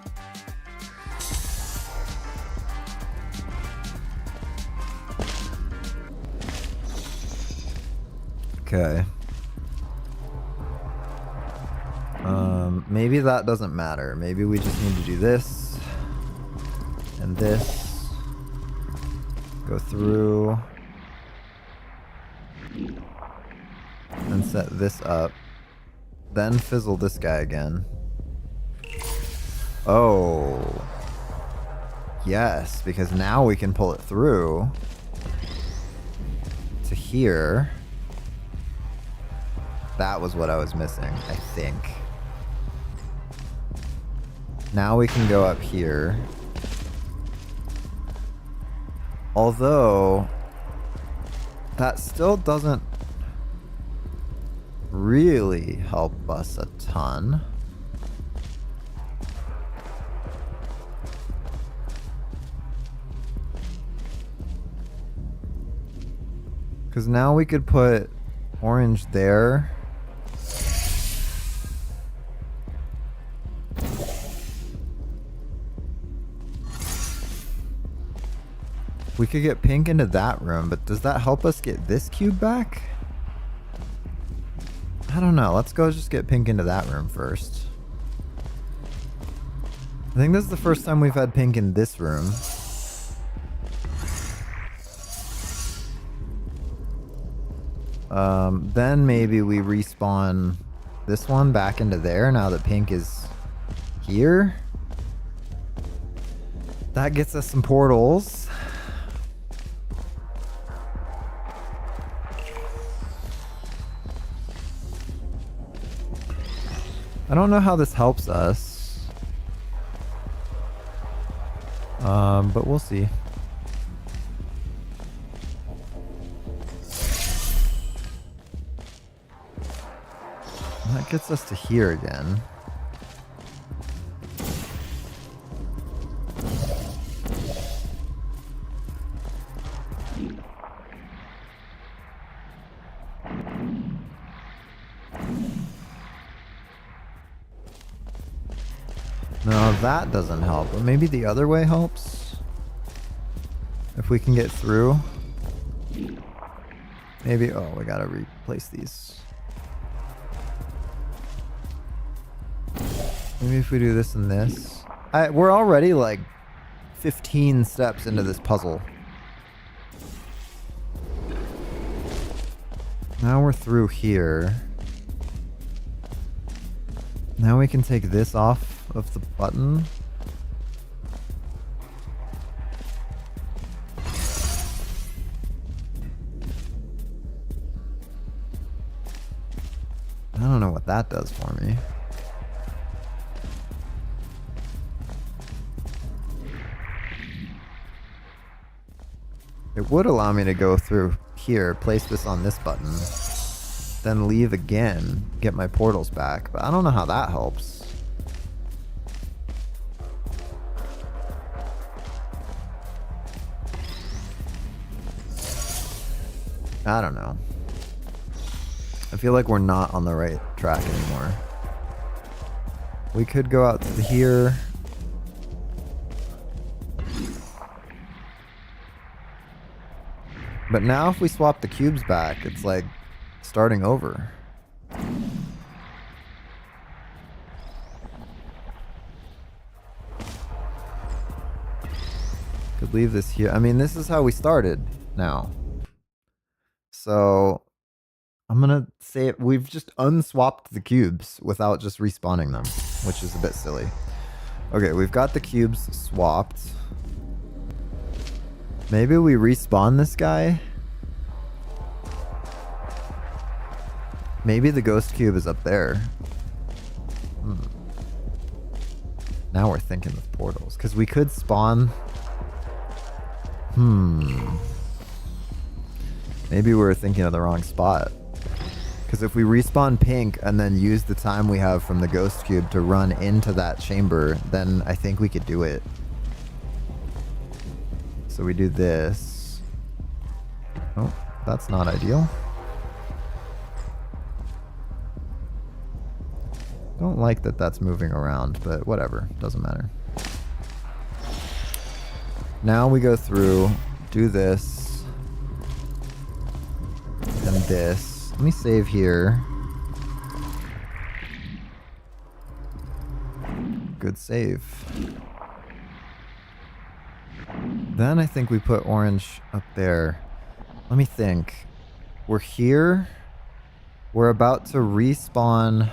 Okay. Maybe that doesn't matter. Maybe we just need to do this and this. Go through and set this up. Then fizzle this guy again. Oh. Yes, because now we can pull it through to here. That was what I was missing, I think. Now we can go up here. Although, that still doesn't really help us a ton. Because now we could put orange there. We could get pink into that room, but does that help us get this cube back? I don't know. Let's go just get pink into that room first. I think this is the first time we've had pink in this room. Then maybe we respawn this one back into there now that pink is here. That gets us some portals. I don't know how this helps us. But we'll see. That gets us to here again. No, that doesn't help, but maybe the other way helps. If we can get through. Maybe, oh, we gotta replace these. Maybe if we do this and this. We're already like 15 steps into this puzzle. Now we're through here. Now we can take this off of the button. I don't know what that does for me. It would allow me to go through here, place this on this button, then leave again, get my portals back, but I don't know how that helps. I don't know. I feel like we're not on the right track anymore. We could go out to here. But now if we swap the cubes back, it's like starting over. Could leave this here. I mean, this is how we started now. So I'm gonna say we've just unswapped the cubes without just respawning them, which is a bit silly. Okay, we've got the cubes swapped. Maybe we respawn this guy. Maybe the ghost cube is up there. Now we're thinking of portals, because we could spawn. Maybe we were thinking of the wrong spot. Because if we respawn pink and then use the time we have from the ghost cube to run into that chamber, then I think we could do it. So we do this. Oh, that's not ideal. Don't like that that's moving around, but whatever. Doesn't matter. Now we go through, do this, and this. Let me save here. Good save. Then I think we put orange up there. Let me think. We're here. We're about to respawn.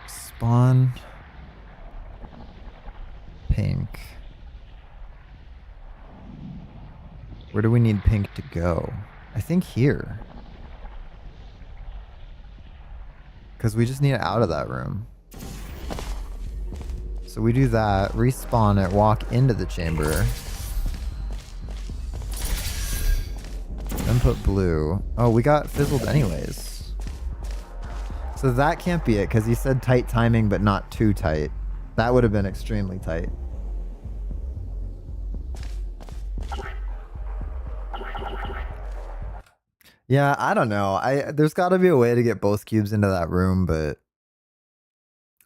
Spawn pink. Where do we need pink to go? I think here. Because we just need it out of that room. So we do that, respawn it, walk into the chamber. Then put blue. Oh, we got fizzled anyways. So that can't be it, because he said tight timing, but not too tight. That would have been extremely tight. Yeah, I don't know. There's got to be a way to get both cubes into that room, but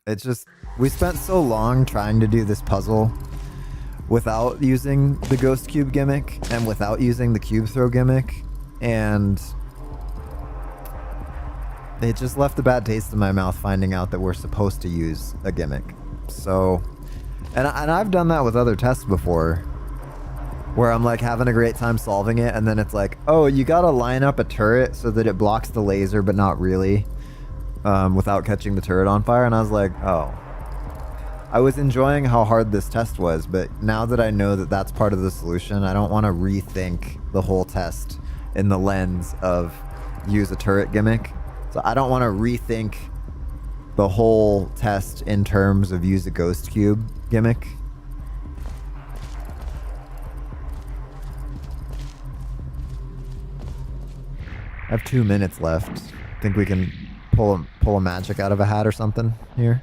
it's just, we spent so long trying to do this puzzle without using the ghost cube gimmick and without using the cube throw gimmick, and it just left a bad taste in my mouth finding out that we're supposed to use a gimmick. So, and I've done that with other tests before, where I'm like having a great time solving it, and then it's like, oh, you gotta line up a turret so that it blocks the laser, but not really, without catching the turret on fire. And I was like, oh. I was enjoying how hard this test was, but now that I know that that's part of the solution, I don't want to rethink the whole test in the lens of use a turret gimmick. So I don't want to rethink the whole test in terms of use a ghost cube gimmick. I have 2 minutes left. Think we can pull a magic out of a hat or something here?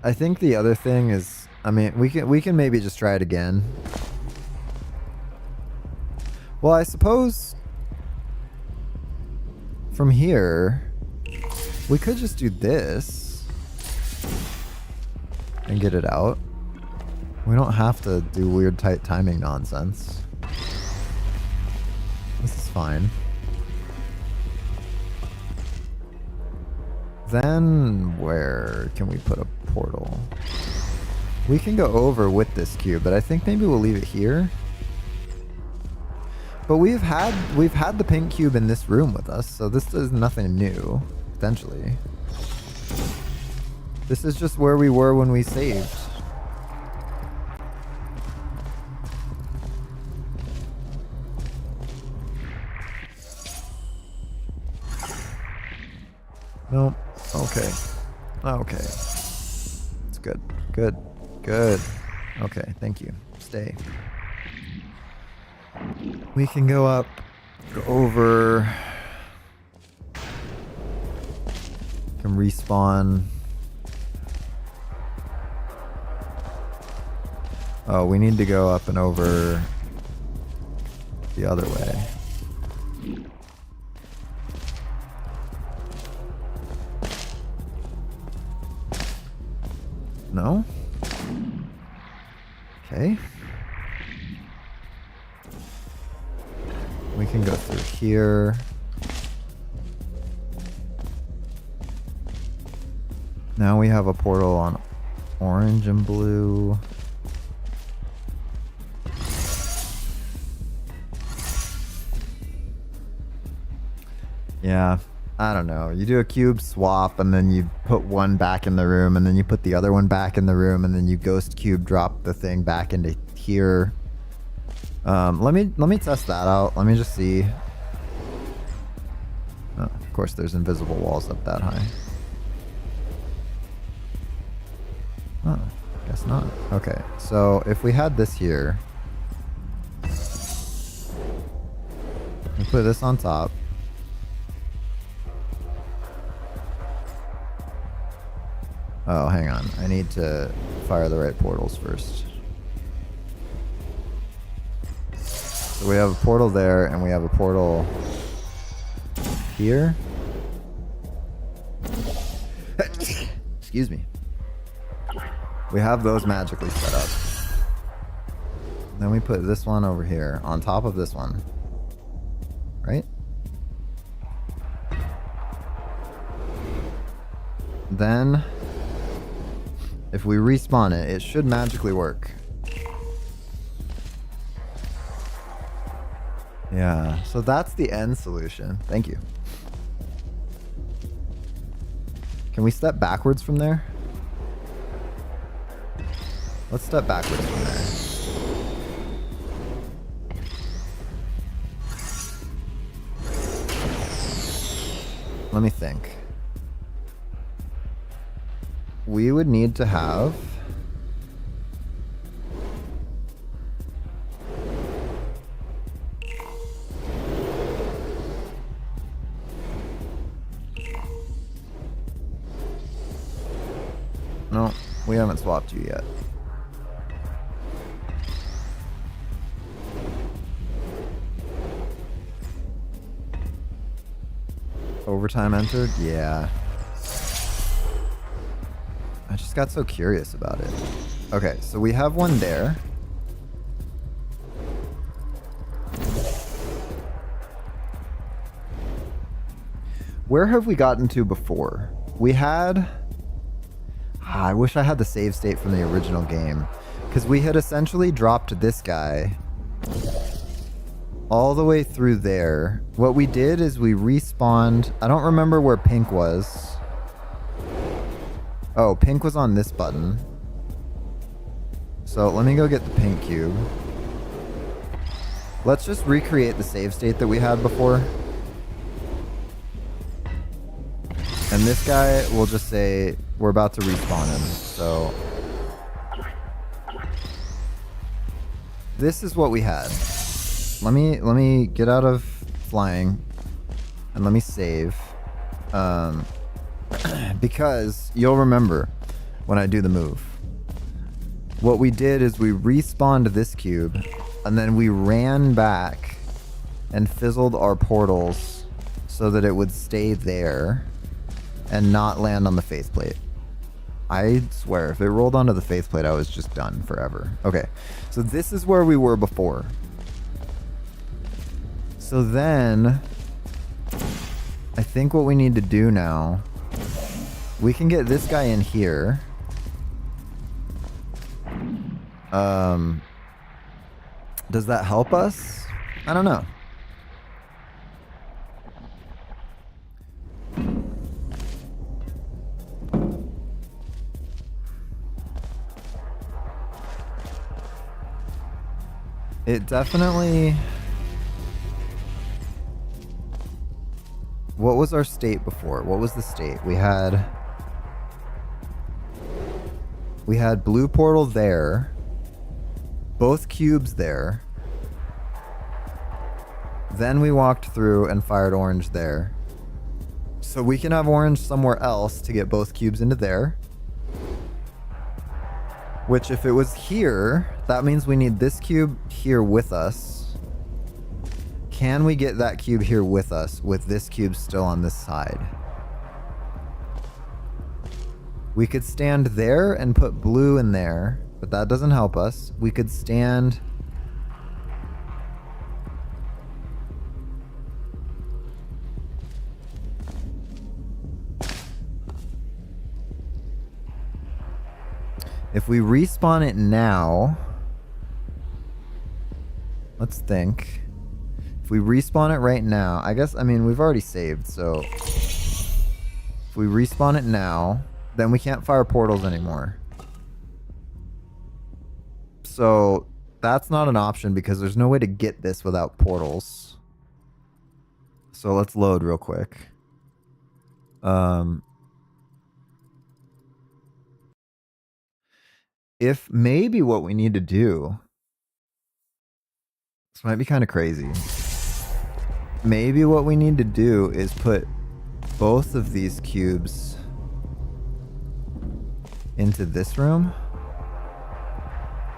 I think the other thing is, I mean, we can maybe just try it again. Well, I suppose from here we could just do this and get it out. We don't have to do weird tight timing nonsense. This is fine. Then where can we put a portal? We can go over with this cube, but I think maybe we'll leave it here. But we've had the pink cube in this room with us, so this is nothing new, potentially. This is just where we were when we saved. Nope. Okay. Okay. It's good. Good. Good. Okay, thank you. Stay. We can go up, go over. Can respawn. Oh, we need to go up and over the other way. No? Okay. We can go through here. Now we have a portal on orange and blue. Yeah, I don't know. You do a cube swap and then you put one back in the room and then you put the other one back in the room and then you ghost cube drop the thing back into here. Let me test that out. Let me just see. Oh, of course there's invisible walls up that high. Oh, guess not. Okay, so if we had this here, we put this on top. Oh, hang on. I need to fire the right portals first. So we have a portal there, and we have a portal here. Excuse me. We have those magically set up. Then we put this one over here on top of this one. Right? Then, if we respawn it, it should magically work. Yeah, so that's the end solution. Thank you. Can we step backwards from there? Let's step backwards from there. Let me think. We would need to have... No, we haven't swapped you yet. Overtime entered? Yeah. I just got so curious about it. Okay, so we have one there. Where have we gotten to before? We had... I wish I had the save state from the original game. Because we had essentially dropped this guy all the way through there. What we did is we respawned... I don't remember where pink was. Oh, pink was on this button. So let me go get the pink cube. Let's just recreate the save state that we had before. And this guy, we'll just say we're about to respawn him. So this is what we had. Let me get out of flying and let me save. Because you'll remember when I do the move. What we did is we respawned this cube and then we ran back and fizzled our portals so that it would stay there and not land on the faceplate. I swear, if it rolled onto the faceplate, I was just done forever. Okay, so this is where we were before. So then, I think what we need to do now, we can get this guy in here. Does that help us? I don't know. It definitely... What was our state before? What was the state? We had blue portal there. Both cubes there. Then we walked through and fired orange there. So we can have orange somewhere else to get both cubes into there. Which if it was here, that means we need this cube here with us. Can we get that cube here with us with this cube still on this side? We could stand there and put blue in there, but that doesn't help us. We could stand... If we respawn it now, let's think. If we respawn it right now, I guess, I mean, we've already saved, so if we respawn it now, then we can't fire portals anymore. So that's not an option because there's no way to get this without portals. So let's load real quick. If maybe what we need to do, this might be kind of crazy. Maybe what we need to do is put both of these cubes into this room.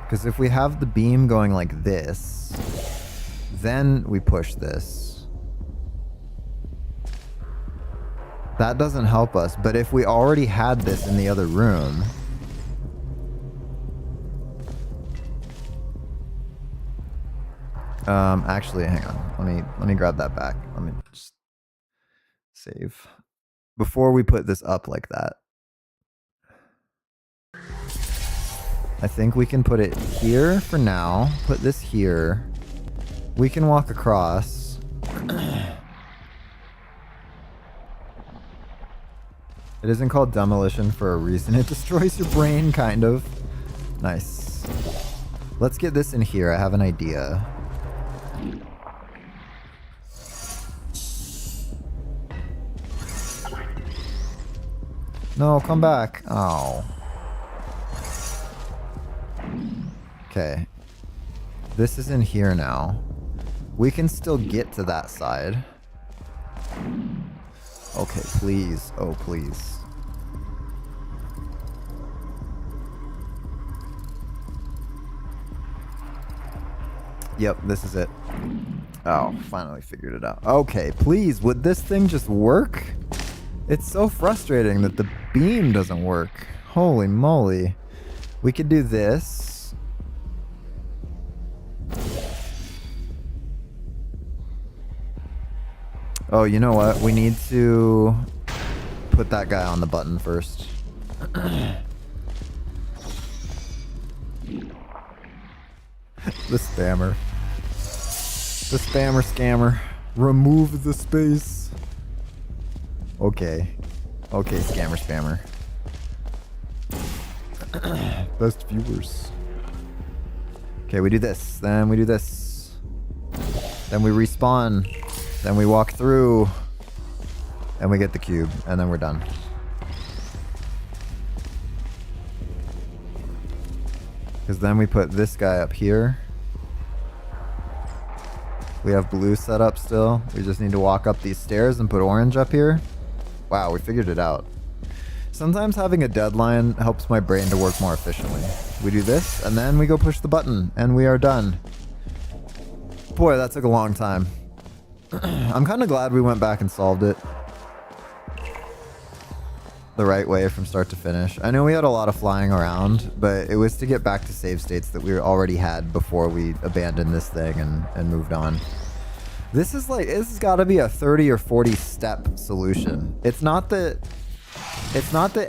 Because if we have the beam going like this, then we push this. That doesn't help us, but if we already had this in the other room, actually, hang on. Let me grab that back. Let me just save before we put this up like that. I think we can put it here for now. Put this here. We can walk across. It isn't called demolition for a reason. It destroys your brain, kind of. Nice. Let's get this in here. I have an idea. No, come back. Oh. Okay. This is in here now. We can still get to that side. Okay, please. Oh, please. Yep, this is it. Oh, finally figured it out. Okay, please, would this thing just work? It's so frustrating that the beam doesn't work. Holy moly. We could do this. Oh, you know what? We need to put that guy on the button first. The spammer. The spammer scammer. Remove the space. Okay. Okay, scammer spammer. Best viewers. Okay, we do this. Then we do this. Then we respawn. Then we walk through. And we get the cube. And then we're done. Because then we put this guy up here. We have blue set up still. We just need to walk up these stairs and put orange up here. Wow, we figured it out. Sometimes having a deadline helps my brain to work more efficiently. We do this, and then we go push the button, and we are done. Boy, that took a long time. I'm kind of glad we went back and solved it the right way from start to finish. I know we had a lot of flying around, but it was to get back to save states that we already had before we abandoned this thing and moved on. This is like, this has got to be a 30 or 40 step solution. It's not that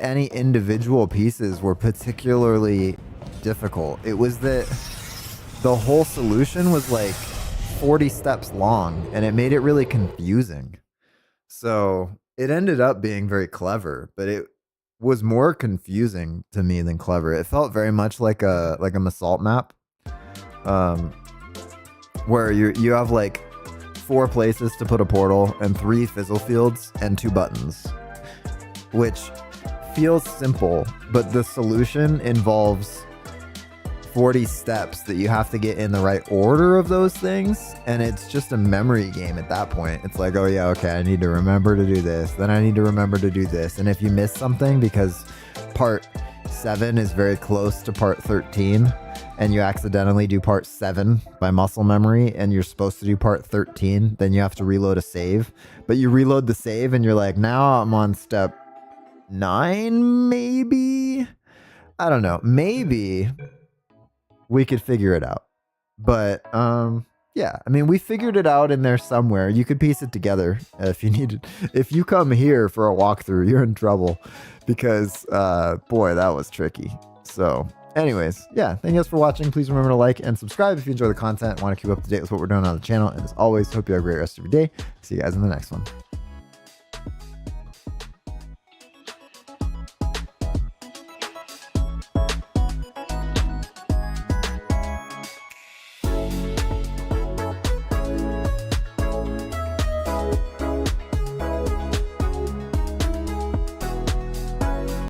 any individual pieces were particularly difficult. It was that the whole solution was like 40 steps long, and it made it really confusing. So it ended up being very clever, but it was more confusing to me than clever. It felt very much like a Masalt map, where you have like 4 places to put a portal and 3 fizzle fields and 2 buttons, which feels simple, but the solution involves 40 steps that you have to get in the right order of those things, and it's just a memory game at that point. It's like, oh yeah, okay, I need to remember to do this, then I need to remember to do this, and if you miss something because part 7 is very close to part 13 and you accidentally do part 7 by muscle memory and you're supposed to do part 13, then you have to reload a save, but you reload the save and you're like, now I'm on step 9, maybe? I don't know, maybe we could figure it out. But yeah, I mean, we figured it out in there somewhere. You could piece it together if you needed. If you come here for a walkthrough, you're in trouble, because boy, that was tricky. So anyways, yeah, thank you guys for watching. Please remember to like and subscribe if you enjoy the content, want to keep up to date with what we're doing on the channel. And as always, hope you have a great rest of your day. See you guys in the next one.